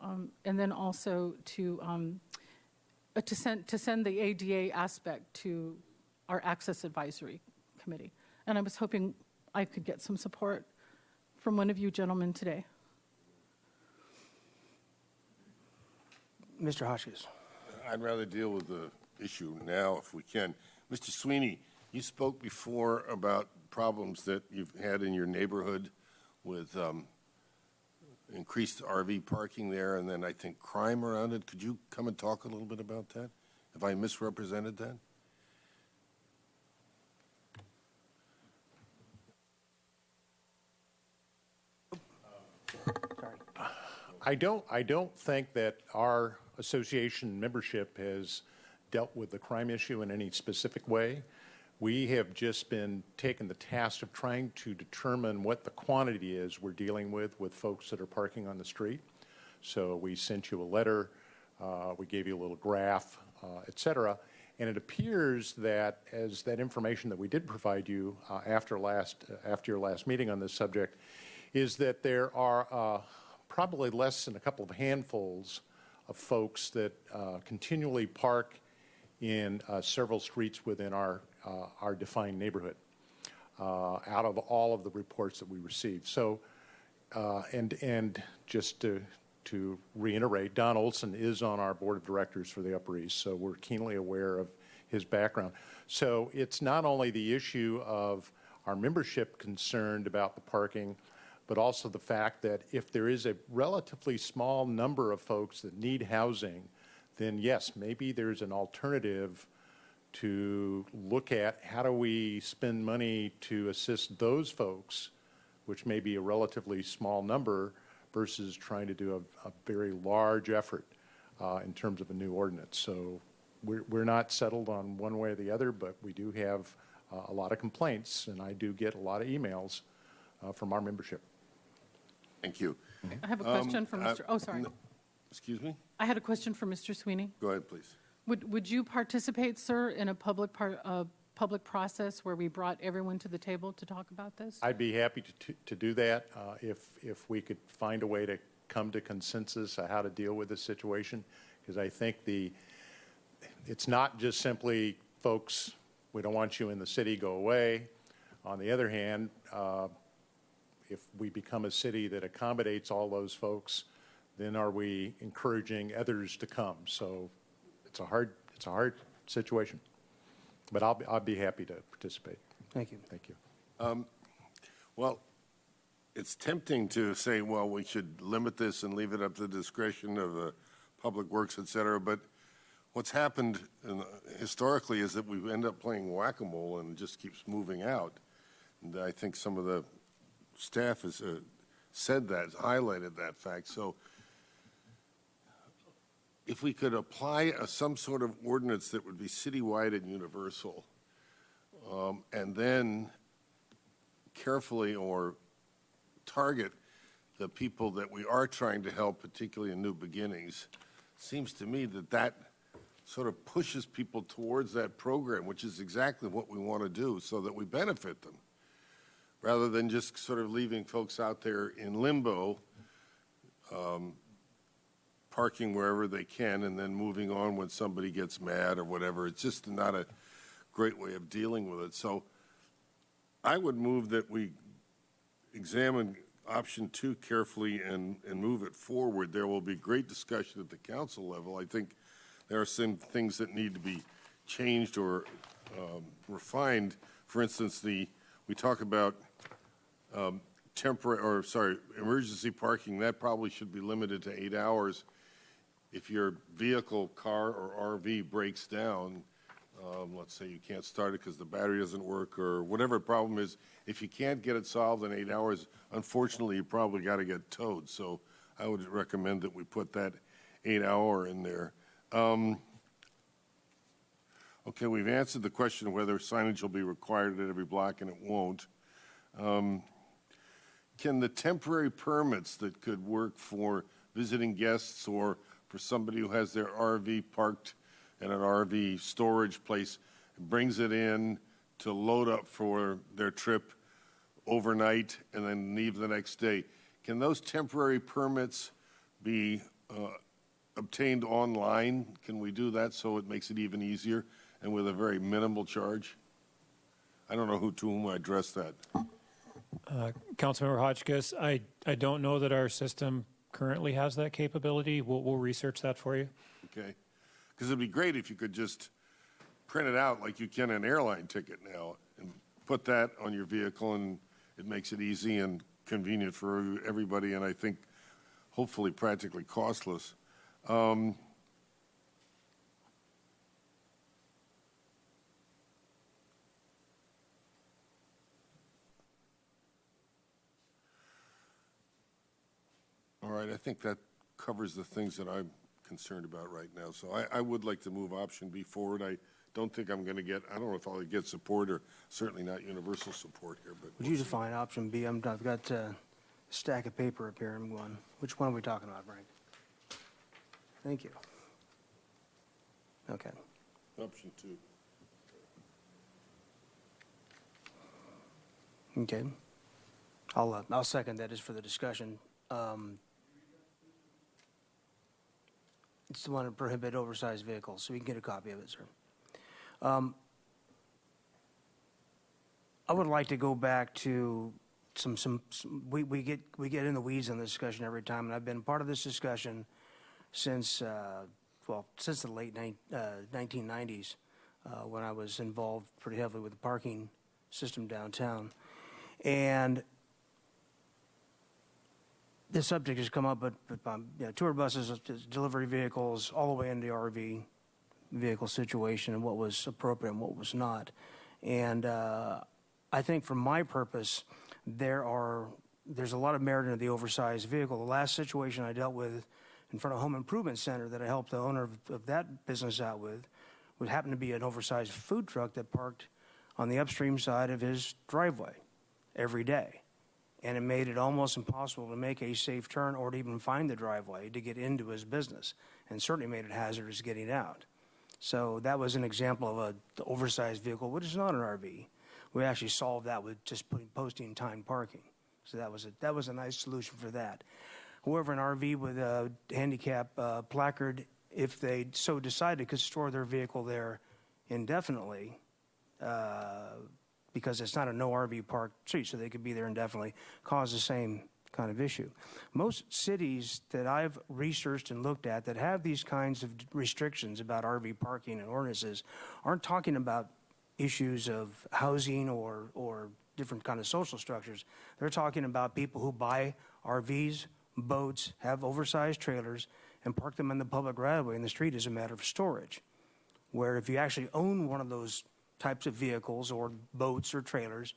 And then also to send the ADA aspect to our Access Advisory Committee. And I was hoping I could get some support from one of you gentlemen today. Mr. Hotchkiss. I'd rather deal with the issue now if we can. Mr. Sweeney, you spoke before about problems that you've had in your neighborhood with increased RV parking there and then I think crime around it. Could you come and talk a little bit about that? Have I misrepresented that? I don't think that our association membership has dealt with the crime issue in any specific way. We have just been taking the task of trying to determine what the quantity is we're dealing with folks that are parking on the street. So we sent you a letter, we gave you a little graph, et cetera. And it appears that as that information that we did provide you after your last meeting on this subject, is that there are probably less than a couple of handfuls of folks that continually park in several streets within our defined neighborhood out of all of the reports that we received. So, and just to reiterate, Don Olson is on our board of directors for the Upper East, so we're keenly aware of his background. So it's not only the issue of our membership concerned about the parking, but also the fact that if there is a relatively small number of folks that need housing, then yes, maybe there's an alternative to look at how do we spend money to assist those folks, which may be a relatively small number, versus trying to do a very large effort in terms of a new ordinance. So we're not settled on one way or the other, but we do have a lot of complaints, and I do get a lot of emails from our membership. Thank you. I have a question for Mr. Oh, sorry. Excuse me? I had a question for Mr. Sweeney. Go ahead, please. Would you participate, sir, in a public process where we brought everyone to the table to talk about this? I'd be happy to do that if we could find a way to come to consensus on how to deal with this situation, because I think it's not just simply, folks, we don't want you in the city, go away. On the other hand, if we become a city that accommodates all those folks, then are we encouraging others to come? So it's a hard situation, but I'll be happy to participate. Thank you. Thank you. Well, it's tempting to say, well, we should limit this and leave it up to the discretion of the Public Works, et cetera, but what's happened historically is that we end up playing whack-a-mole and it just keeps moving out. And I think some of the staff has said that, highlighted that fact. So if we could apply some sort of ordinance that would be citywide and universal, and then carefully or target the people that we are trying to help, particularly in new beginnings, seems to me that that sort of pushes people towards that program, which is exactly what we want to do so that we benefit them, rather than just sort of leaving folks out there in limbo, parking wherever they can and then moving on when somebody gets mad or whatever. It's just not a great way of dealing with it. So I would move that we examine option 2 carefully and move it forward. There will be great discussion at the council level. I think there are some things that need to be changed or refined. For instance, we talk about emergency parking. That probably should be limited to 8 hours. If your vehicle, car, or RV breaks down, let's say you can't start it because the battery doesn't work or whatever the problem is, if you can't get it solved in 8 hours, unfortunately, you probably got to get towed. So I would recommend that we put that 8-hour in there. Okay, we've answered the question of whether signage will be required at every block, and it won't. Can the temporary permits that could work for visiting guests or for somebody who has their RV parked in an RV storage place, brings it in to load up for their trip overnight and then leave the next day, can those temporary permits be obtained online? Can we do that so it makes it even easier and with a very minimal charge? I don't know to whom I address that. Councilmember Hotchkiss, I don't know that our system currently has that capability. We'll research that for you. Okay. Because it'd be great if you could just print it out like you can an airline ticket now and put that on your vehicle, and it makes it easy and convenient for everybody, and I think hopefully practically costless. All right, I think that covers the things that I'm concerned about right now. So I would like to move option B forward. I don't think I'm going to get, I don't know if I'll get support or certainly not universal support here. But Would you define option B? I've got a stack of paper up here. I'm going, which one are we talking about, Frank? Thank you. Okay. Option 2. Okay. I'll second that just for the discussion. It's the one to prohibit oversized vehicles, so we can get a copy of it, sir. I would like to go back to we get in the weeds in the discussion every time, and I've been part of this discussion since the late 1990s when I was involved pretty heavily with the parking system downtown. And this subject has come up, but tour buses, delivery vehicles, all the way into the RV vehicle situation and what was appropriate and what was not. And I think for my purpose, there's a lot of merit in the oversized vehicle. The last situation I dealt with in front of a home improvement center that I helped the owner of that business out with would happen to be an oversized food truck that parked on the upstream side of his driveway every day. And it made it almost impossible to make a safe turn or to even find the driveway to get into his business, and certainly made it hazardous getting out. So that was an example of an oversized vehicle, which is not an RV. We actually solved that with just posting timed parking. So that was a nice solution for that. However, an RV with a handicap placard, if they so decided, could store their vehicle there indefinitely, because it's not a no RV park street, so they could be there indefinitely, cause the same kind of issue. Most cities that I've researched and looked at that have these kinds of restrictions about RV parking and ordinances aren't talking about issues of housing or different kind of social structures. They're talking about people who buy RVs, boats, have oversized trailers, and park them in the public right-of-way in the street as a matter of storage. Where if you actually own one of those types of vehicles or boats or trailers,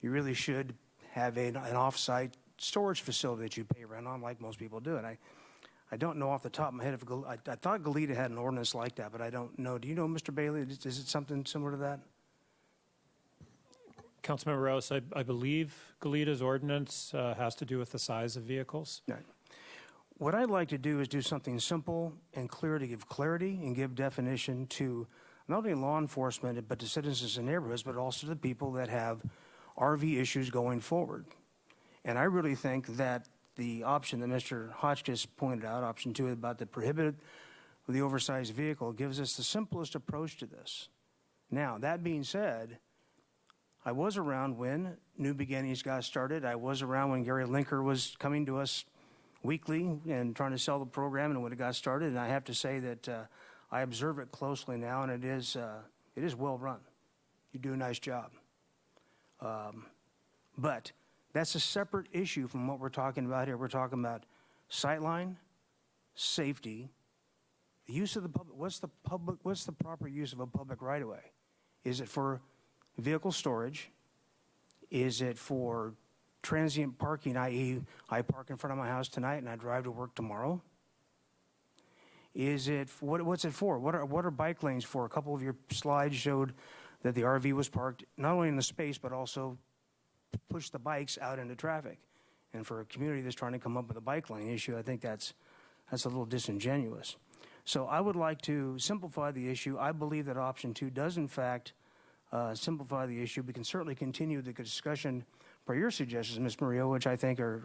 you really should have an off-site storage facility that you pay rent on like most people do. And I don't know off the top of my head if I thought Goleta had an ordinance like that, but I don't know. Do you know, Mr. Bailey, is it something similar to that? Councilmember Rouse, I believe Goleta's ordinance has to do with the size of vehicles. Right. What I'd like to do is do something simple and clear to give clarity and give definition to not only law enforcement, but to citizens in neighborhoods, but also the people that have RV issues going forward. And I really think that the option that Mr. Hotchkiss pointed out, option 2, about the prohibited with the oversized vehicle, gives us the simplest approach to this. Now, that being said, I was around when New Beginnings got started. I was around when Gary Linker was coming to us weekly and trying to sell the program and when it got started. And I have to say that I observe it closely now, and it is well run. You do a nice job. But that's a separate issue from what we're talking about here. We're talking about sightline, safety, the use of the public. What's the proper use of a public right-of-way? Is it for vehicle storage? Is it for transient parking, i.e., I park in front of my house tonight and I drive to work tomorrow? Is it what's it for? What are bike lanes for? A couple of your slides showed that the RV was parked not only in the space but also push the bikes out into traffic. And for a community that's trying to come up with a bike lane issue, I think that's a little disingenuous. So I would like to simplify the issue. I believe that option 2 does, in fact, simplify the issue. We can certainly continue the discussion per your suggestions, Ms. Murillo, which I think are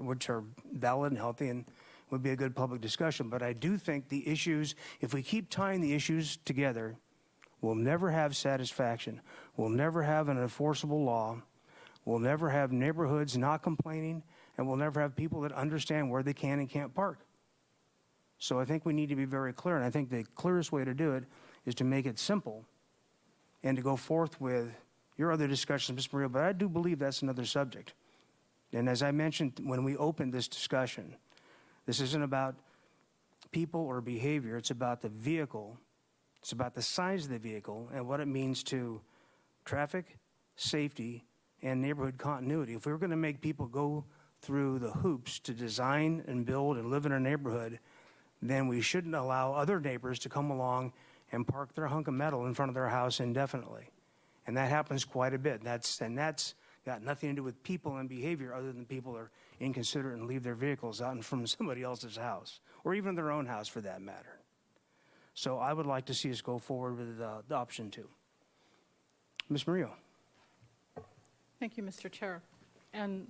valid and healthy and would be a good public discussion. But I do think the issues, if we keep tying the issues together, we'll never have satisfaction. We'll never have an enforceable law. We'll never have neighborhoods not complaining, and we'll never have people that understand where they can and can't park. So I think we need to be very clear, and I think the clearest way to do it is to make it simple and to go forth with your other discussions, Ms. Murillo, but I do believe that's another subject. And as I mentioned when we opened this discussion, this isn't about people or behavior. It's about the vehicle. It's about the size of the vehicle and what it means to traffic, safety, and neighborhood continuity. If we were going to make people go through the hoops to design and build and live in a neighborhood, then we shouldn't allow other neighbors to come along and park their hunk of metal in front of their house indefinitely. And that happens quite a bit. That's got nothing to do with people and behavior other than people are inconsiderate and leave their vehicles out in front of somebody else's house, or even their own house for that matter. So I would like to see us go forward with the option 2. Ms. Murillo. Thank you, Mr. Chair. And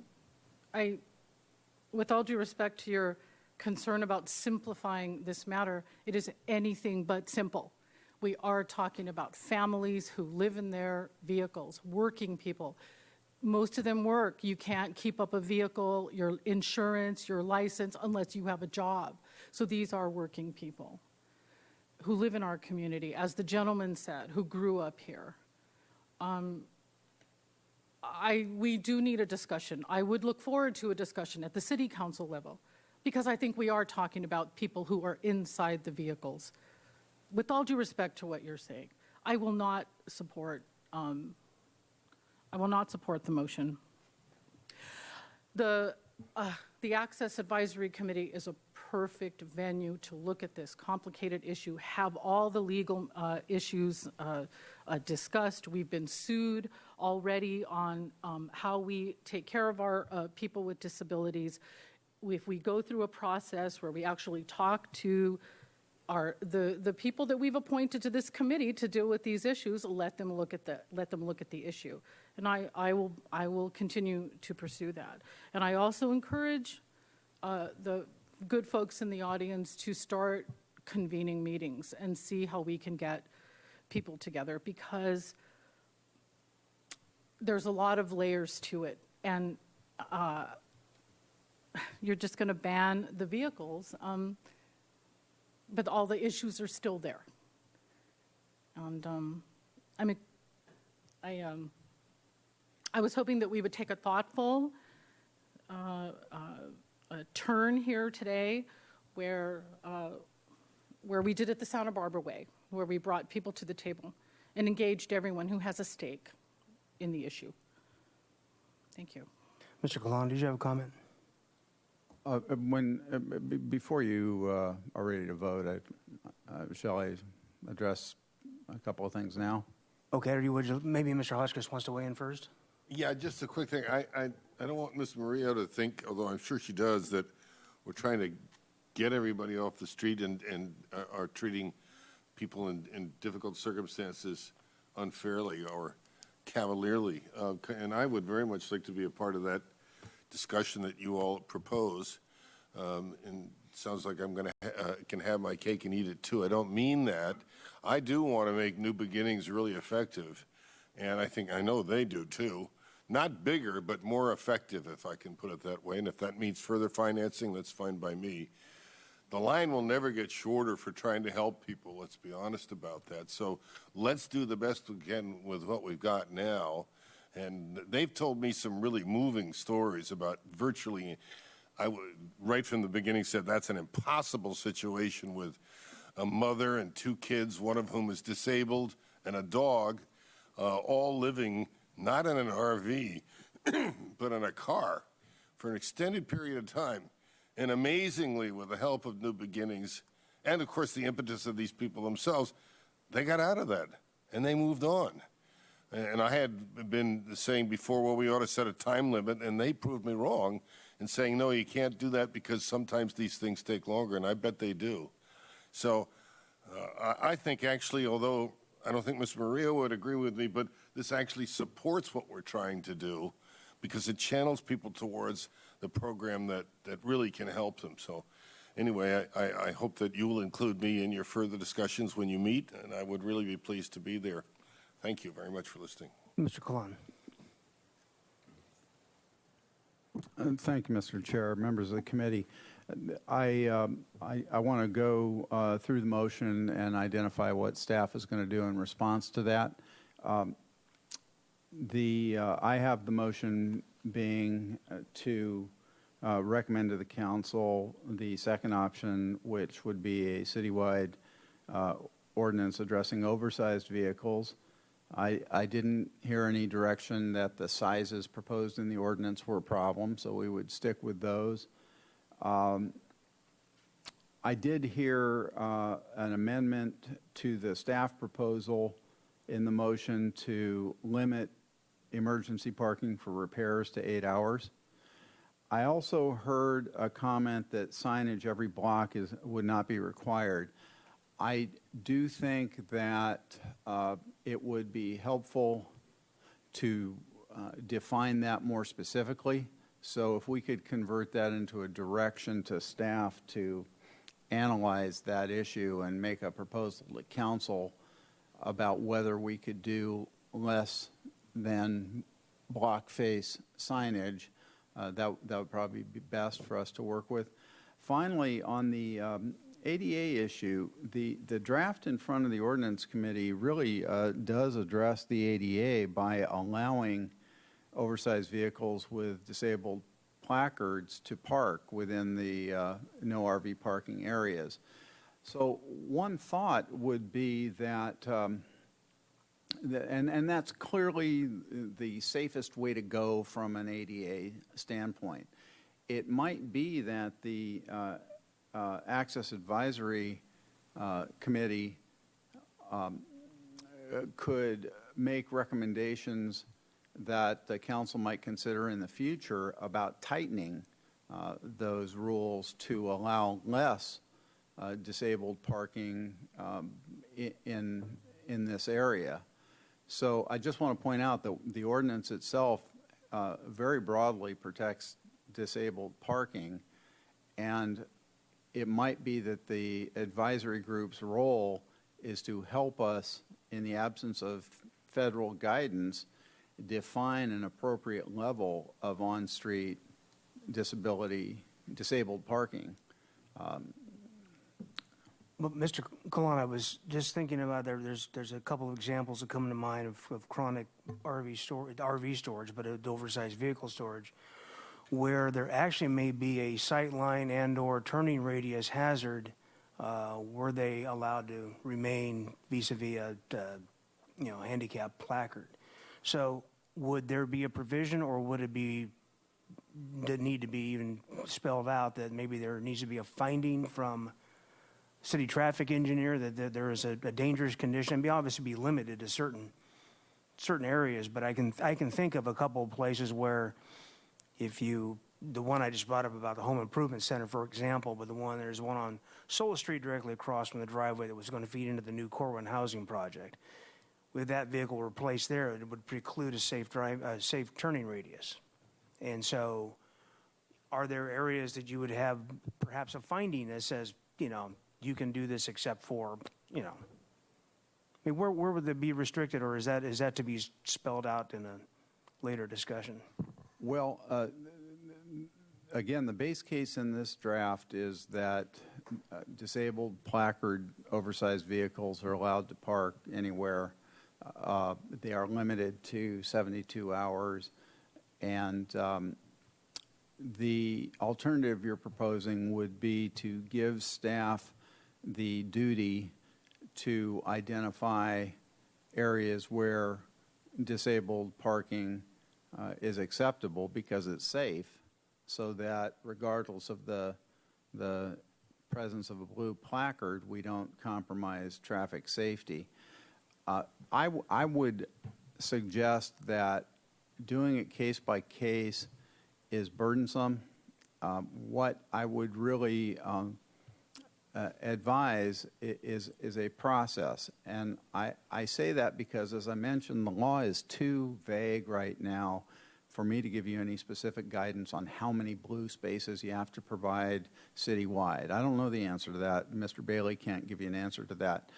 with all due respect to your concern about simplifying this matter, it is anything but simple. We are talking about families who live in their vehicles, working people. Most of them work. You can't keep up a vehicle, your insurance, your license, unless you have a job. So these are working people who live in our community, as the gentleman said, who grew up here. We do need a discussion. I would look forward to a discussion at the city council level, because I think we are talking about people who are inside the vehicles. With all due respect to what you're saying, I will not support the motion. The Access Advisory Committee is a perfect venue to look at this complicated issue, have all the legal issues discussed. We've been sued already on how we take care of our people with disabilities. If we go through a process where we actually talk to the people that we've appointed to this committee to deal with these issues, let them look at the issue, and I will continue to pursue that. And I also encourage the good folks in the audience to start convening meetings and see how we can get people together, because there's a lot of layers to it, and you're just going to ban the vehicles. But all the issues are still there. And I was hoping that we would take a thoughtful turn here today where we did it the Santa Barbara way, where we brought people to the table and engaged everyone who has a stake in the issue. Thank you. Mr. Kalan, did you have a comment? Before you are ready to vote, shall I address a couple of things now? Okay, maybe Mr. Hotchkiss wants to weigh in first? Yeah, just a quick thing. I don't want Ms. Murillo to think, although I'm sure she does, that we're trying to get everybody off the street and are treating people in difficult circumstances unfairly or cavalierly. And I would very much like to be a part of that discussion that you all propose, and sounds like I'm going to can have my cake and eat it too. I don't mean that. I do want to make New Beginnings really effective, and I know they do too. Not bigger, but more effective, if I can put it that way. And if that means further financing, that's fine by me. The line will never get shorter for trying to help people. Let's be honest about that. So let's do the best we can with what we've got now. And they've told me some really moving stories about virtually, right from the beginning said that's an impossible situation with a mother and 2 kids, one of whom is disabled, and a dog, all living not in an RV, but in a car for an extended period of time. And amazingly, with the help of New Beginnings, and of course the impetus of these people themselves, they got out of that and they moved on. And I had been saying before, well, we ought to set a time limit, and they proved me wrong in saying, no, you can't do that because sometimes these things take longer, and I bet they do. So I think actually, although I don't think Ms. Maria would agree with me, but this actually supports what we're trying to do because it channels people towards the program that really can help them. So anyway, I hope that you will include me in your further discussions when you meet, and I would really be pleased to be there. Thank you very much for listening. Mr. Kalan. Thank you, Mr. Chair, members of the committee. I want to go through the motion and identify what staff is going to do in response to that. I have the motion being to recommend to the council the second option, which would be a citywide ordinance addressing oversized vehicles. I didn't hear any direction that the sizes proposed in the ordinance were a problem, so we would stick with those. I did hear an amendment to the staff proposal in the motion to limit emergency parking for repairs to 8 hours. I also heard a comment that signage every block would not be required. I do think that it would be helpful to define that more specifically. So if we could convert that into a direction to staff to analyze that issue and make a proposal to council about whether we could do less than block face signage, that would probably be best for us to work with. Finally, on the ADA issue, the draft in front of the Ordinance Committee really does address the ADA by allowing oversized vehicles with disabled placards to park within the no RV parking areas. So one thought would be that, and that's clearly the safest way to go from an ADA standpoint. It might be that the Access Advisory Committee could make recommendations that the council might consider in the future about tightening those rules to allow less disabled parking in this area. So I just want to point out that the ordinance itself very broadly protects disabled parking, and it might be that the advisory group's role is to help us, in the absence of federal guidance, define an appropriate level of on-street disabled parking. Well, Mr. Kalan, I was just thinking about there's a couple of examples that come to mind of chronic RV storage, but oversized vehicle storage, where there actually may be a sightline and or turning radius hazard. Were they allowed to remain vis-a-vis a handicap placard? So would there be a provision, or would it be that need to be even spelled out that maybe there needs to be a finding from city traffic engineer that there is a dangerous condition? And obviously be limited to certain areas, but I can think of a couple of places where the one I just brought up about the home improvement center, for example, but there's one on Sola Street directly across from the driveway that was going to feed into the new Corwin housing project. With that vehicle replaced there, it would preclude a safe turning radius. And so are there areas that you would have perhaps a finding that says, you can do this except for, I mean, where would they be restricted, or is that to be spelled out in a later discussion? Well, again, the base case in this draft is that disabled, placard, oversized vehicles are allowed to park anywhere. They are limited to 72 hours. And the alternative you're proposing would be to give staff the duty to identify areas where disabled parking is acceptable because it's safe, so that regardless of the presence of a blue placard, we don't compromise traffic safety. I would suggest that doing it case by case is burdensome. What I would really advise is a process. And I say that because, as I mentioned, the law is too vague right now for me to give you any specific guidance on how many blue spaces you have to provide citywide. I don't know the answer to that. Mr. Bailey can't give you an answer to that.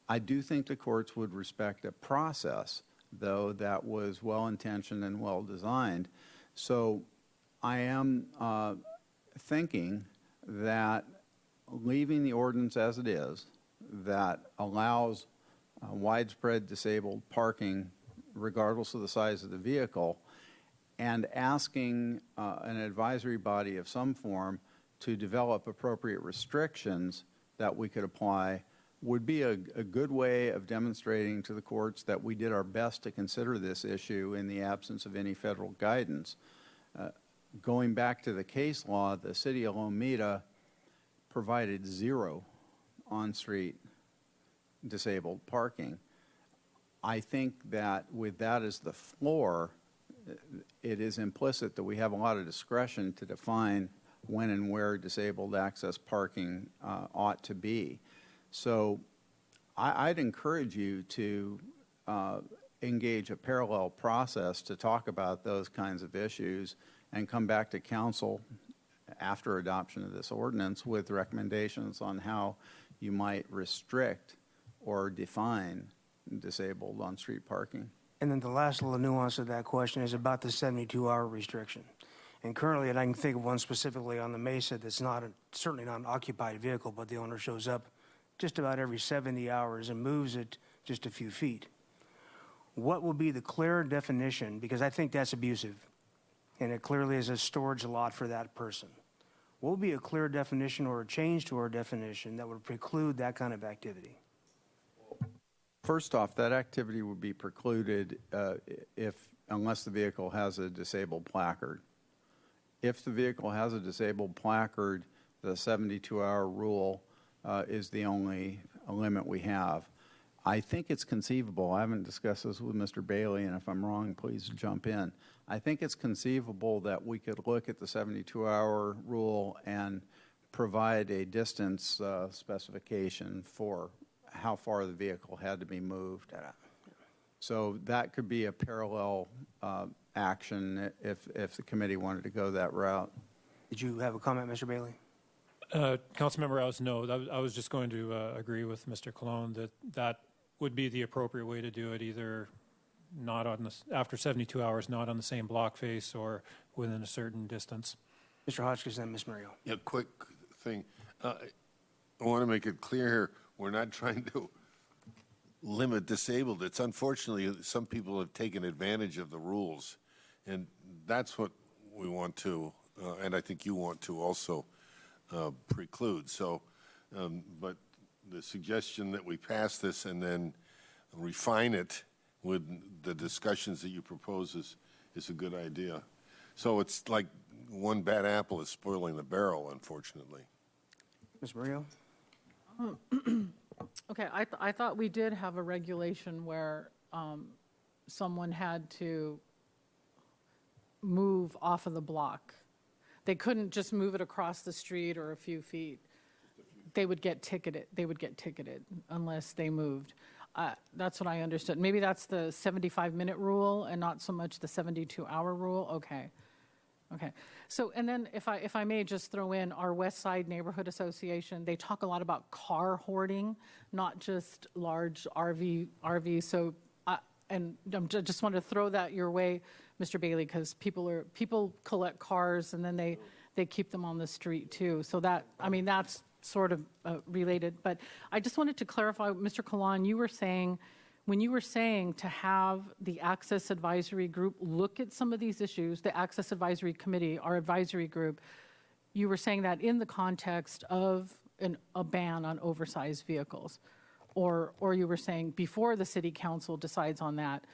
I do think the courts would respect a process, though, that was well-intentioned and well-designed. So I am thinking that leaving the ordinance as it is, that allows widespread disabled parking regardless of the size of the vehicle, and asking an advisory body of some form to develop appropriate restrictions that we could apply would be a good way of demonstrating to the courts that we did our best to consider this issue in the absence of any federal guidance. Going back to the case law, the city of Lomita provided 0 on-street disabled parking. I think that with that as the floor, it is implicit that we have a lot of discretion to define when and where disabled access parking ought to be. So I'd encourage you to engage a parallel process to talk about those kinds of issues and come back to council after adoption of this ordinance with recommendations on how you might restrict or define disabled on-street parking. And then the last little nuance of that question is about the 72-hour restriction. And currently, and I can think of one specifically on the Mesa that's certainly not an occupied vehicle, but the owner shows up just about every 70 hours and moves it just a few feet. What will be the clear definition, because I think that's abusive, and it clearly is a storage lot for that person. What will be a clear definition or a change to our definition that would preclude that kind of activity? First off, that activity would be precluded unless the vehicle has a disabled placard. If the vehicle has a disabled placard, the 72-hour rule is the only limit we have. I think it's conceivable. I haven't discussed this with Mr. Bailey, and if I'm wrong, please jump in. I think it's conceivable that we could look at the 72-hour rule and provide a distance specification for how far the vehicle had to be moved. So that could be a parallel action if the committee wanted to go that route. Did you have a comment, Mr. Bailey? Councilmember Rouse, no. I was just going to agree with Mr. Colon that would be the appropriate way to do it, either not on after 72 hours, not on the same block face or within a certain distance. Mr. Hotchkiss and Ms. Mario. Yeah, quick thing. I want to make it clear here, we're not trying to limit disabled. It's unfortunately some people have taken advantage of the rules, and that's what we want to, and I think you want to also preclude. So, but the suggestion that we pass this and then refine it with the discussions that you propose is a good idea. So it's like one bad apple is spoiling the barrel, unfortunately. Ms. Mario? Okay, I thought we did have a regulation where someone had to move off of the block. They couldn't just move it across the street or a few feet. They would get ticketed. They would get ticketed unless they moved. That's what I understood. Maybe that's the 75-minute rule and not so much the 72-hour rule. Okay. Okay. So, and then if I may just throw in our West Side Neighborhood Association, they talk a lot about car hoarding, not just large RVs. So, and just wanted to throw that your way, Mr. Bailey, because people collect cars and then they keep them on the street too. So that, I mean, that's sort of related. But I just wanted to clarify, Mr. Kalan, when you were saying to have the Access Advisory Group look at some of these issues, the Access Advisory Committee, our advisory group, you were saying that in the context of a ban on oversized vehicles. Or you were saying before the city council decides on that,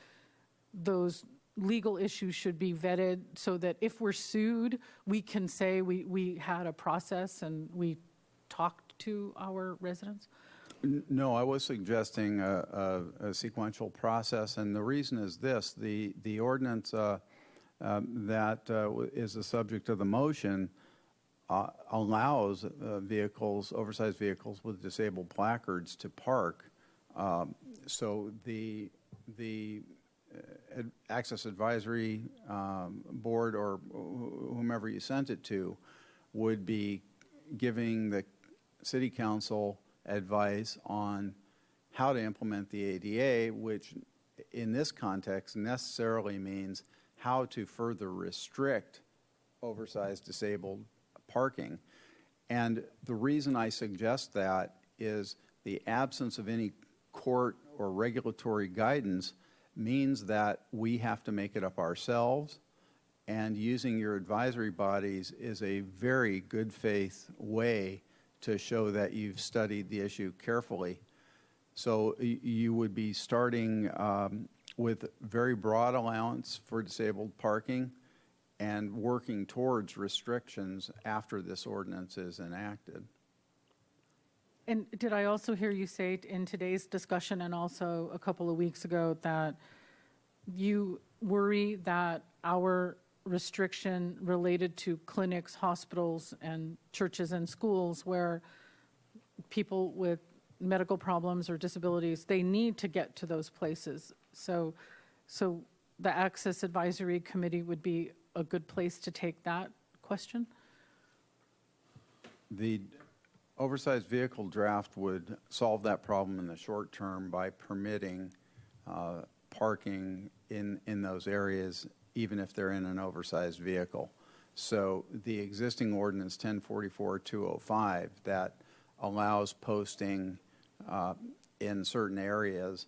those legal issues should be vetted so that if we're sued, we can say we had a process and we talked to our residents? No, I was suggesting a sequential process, and the reason is this: the ordinance that is the subject of the motion allows oversized vehicles with disabled placards to park. So the Access Advisory Board or whomever you sent it to would be giving the City Council advice on how to implement the ADA, which in this context necessarily means how to further restrict oversized disabled parking. And the reason I suggest that is the absence of any court or regulatory guidance means that we have to make it up ourselves, and using your advisory bodies is a very good faith way to show that you've studied the issue carefully. So you would be starting with very broad allowance for disabled parking and working towards restrictions after this ordinance is enacted. And did I also hear you say in today's discussion and also a couple of weeks ago that you worry that our restriction related to clinics, hospitals, and churches and schools where people with medical problems or disabilities, they need to get to those places. So the Access Advisory Committee would be a good place to take that question? The oversized vehicle draft would solve that problem in the short term by permitting parking in those areas, even if they're in an oversized vehicle. So the existing ordinance 1044-205 that allows posting in certain areas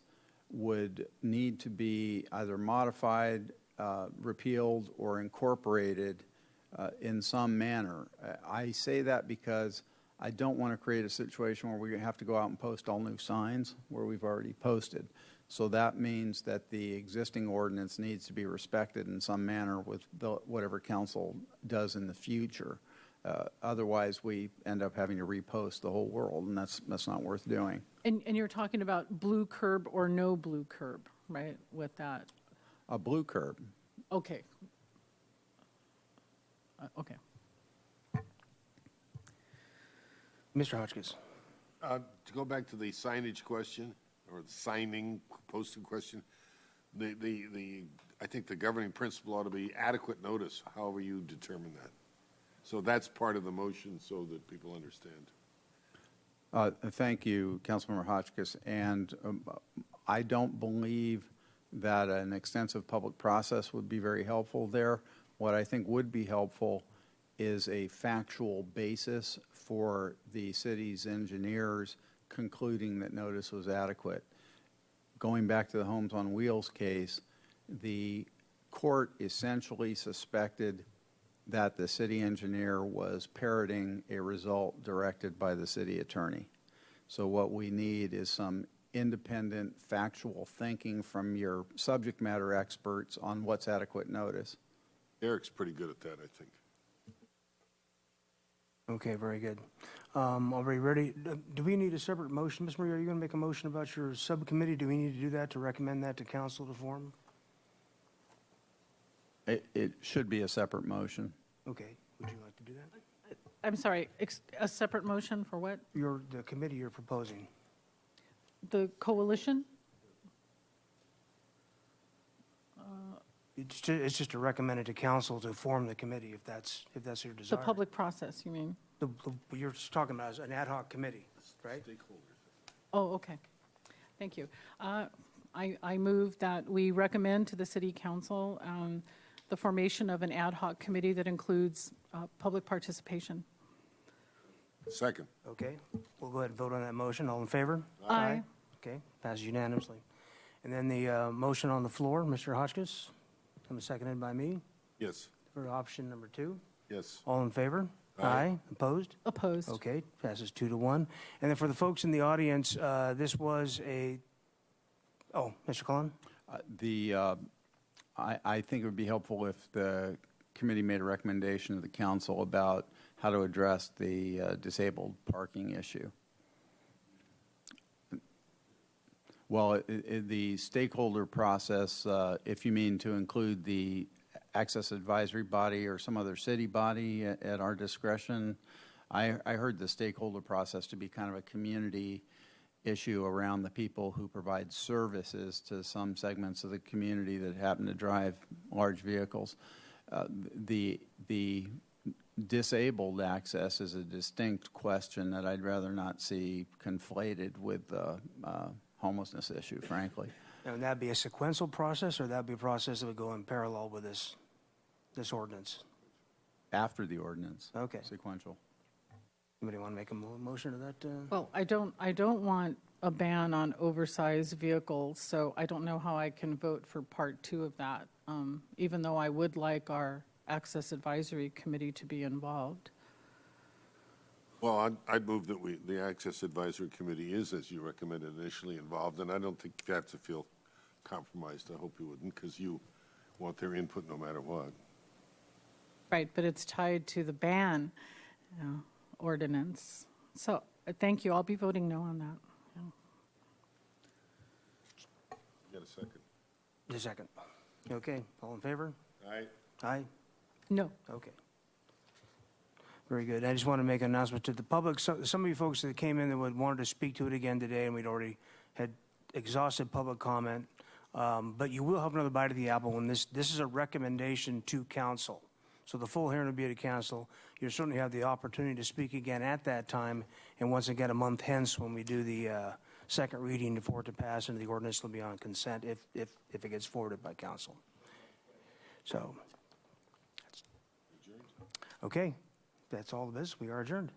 would need to be either modified, repealed, or incorporated in some manner. I say that because I don't want to create a situation where we have to go out and post all new signs where we've already posted. So that means that the existing ordinance needs to be respected in some manner with whatever council does in the future. Otherwise, we end up having to repost the whole world, and that's not worth doing. And you're talking about blue curb or no blue curb, right, with that? A blue curb. Okay. Okay. Mr. Hotchkiss. To go back to the signage question, or the signing, posting question, I think the governing principle ought to be adequate notice, however you determine that. So that's part of the motion so that people understand. Thank you, Councilmember Hotchkiss. And I don't believe that an extensive public process would be very helpful there. What I think would be helpful is a factual basis for the city's engineers concluding that notice was adequate. Going back to the Homes on Wheels case, the court essentially suspected that the city engineer was parroting a result directed by the city attorney. So what we need is some independent factual thinking from your subject matter experts on what's adequate notice. Eric's pretty good at that, I think. Okay, very good. Are we ready? Do we need a separate motion? Ms. Marie, are you going to make a motion about your subcommittee? Do we need to do that to recommend that to council to form? It should be a separate motion. Okay, would you like to do that? I'm sorry, a separate motion for what? The committee you're proposing. The coalition? It's just to recommend it to council to form the committee if that's your The desire. public process, you mean? You're talking about as an ad hoc committee, right? Oh, okay. Thank you. I move that we recommend to the city council the formation of an ad hoc committee that includes public participation. Second. Okay, we'll go ahead and vote on that motion. All in favor? Aye. Okay, passes unanimously. And then the motion on the floor, Mr. Hotchkiss, seconded by me, Yes. for option number 2. Yes. All in favor? Aye. Opposed? Opposed. Okay, passes 2-1. And then for the folks in the audience, this was Mr. Cullen? I think it would be helpful if the committee made a recommendation to the council about how to address the disabled parking issue. Well, the stakeholder process, if you mean to include the Access Advisory Body or some other city body at our discretion, I heard the stakeholder process to be kind of a community issue around the people who provide services to some segments of the community that happen to drive large vehicles. The disabled access is a distinct question that I'd rather not see conflated with the homelessness issue, frankly. And would that be a sequential process, or that be a process that would go in parallel with this ordinance? After the ordinance. Okay. Sequential. Anybody want to make a motion to that? Well, I don't want a ban on oversized vehicles, so I don't know how I can vote for part 2 of that, even though I would like our Access Advisory Committee to be involved. Well, I'd move that the Access Advisory Committee is, as you recommended, initially involved, and I don't think you have to feel compromised. I hope you wouldn't, because you want their input no matter what. Right, but it's tied to the ban ordinance. So thank you. I'll be voting no on that. You got a second? A second. Okay, all in favor? Aye. Aye? No. Okay. Very good. I just want to make an announcement to the public. Some of you folks that came in that wanted to speak to it again today, and we'd already had exhausted public comment, but you will have another bite of the apple when this is a recommendation to council. So the full hearing will be at council. You'll certainly have the opportunity to speak again at that time, and once again a month hence when we do the second reading for it to pass, and the ordinance will be on consent if it gets forwarded by council. So, okay, that's all the business. We are adjourned.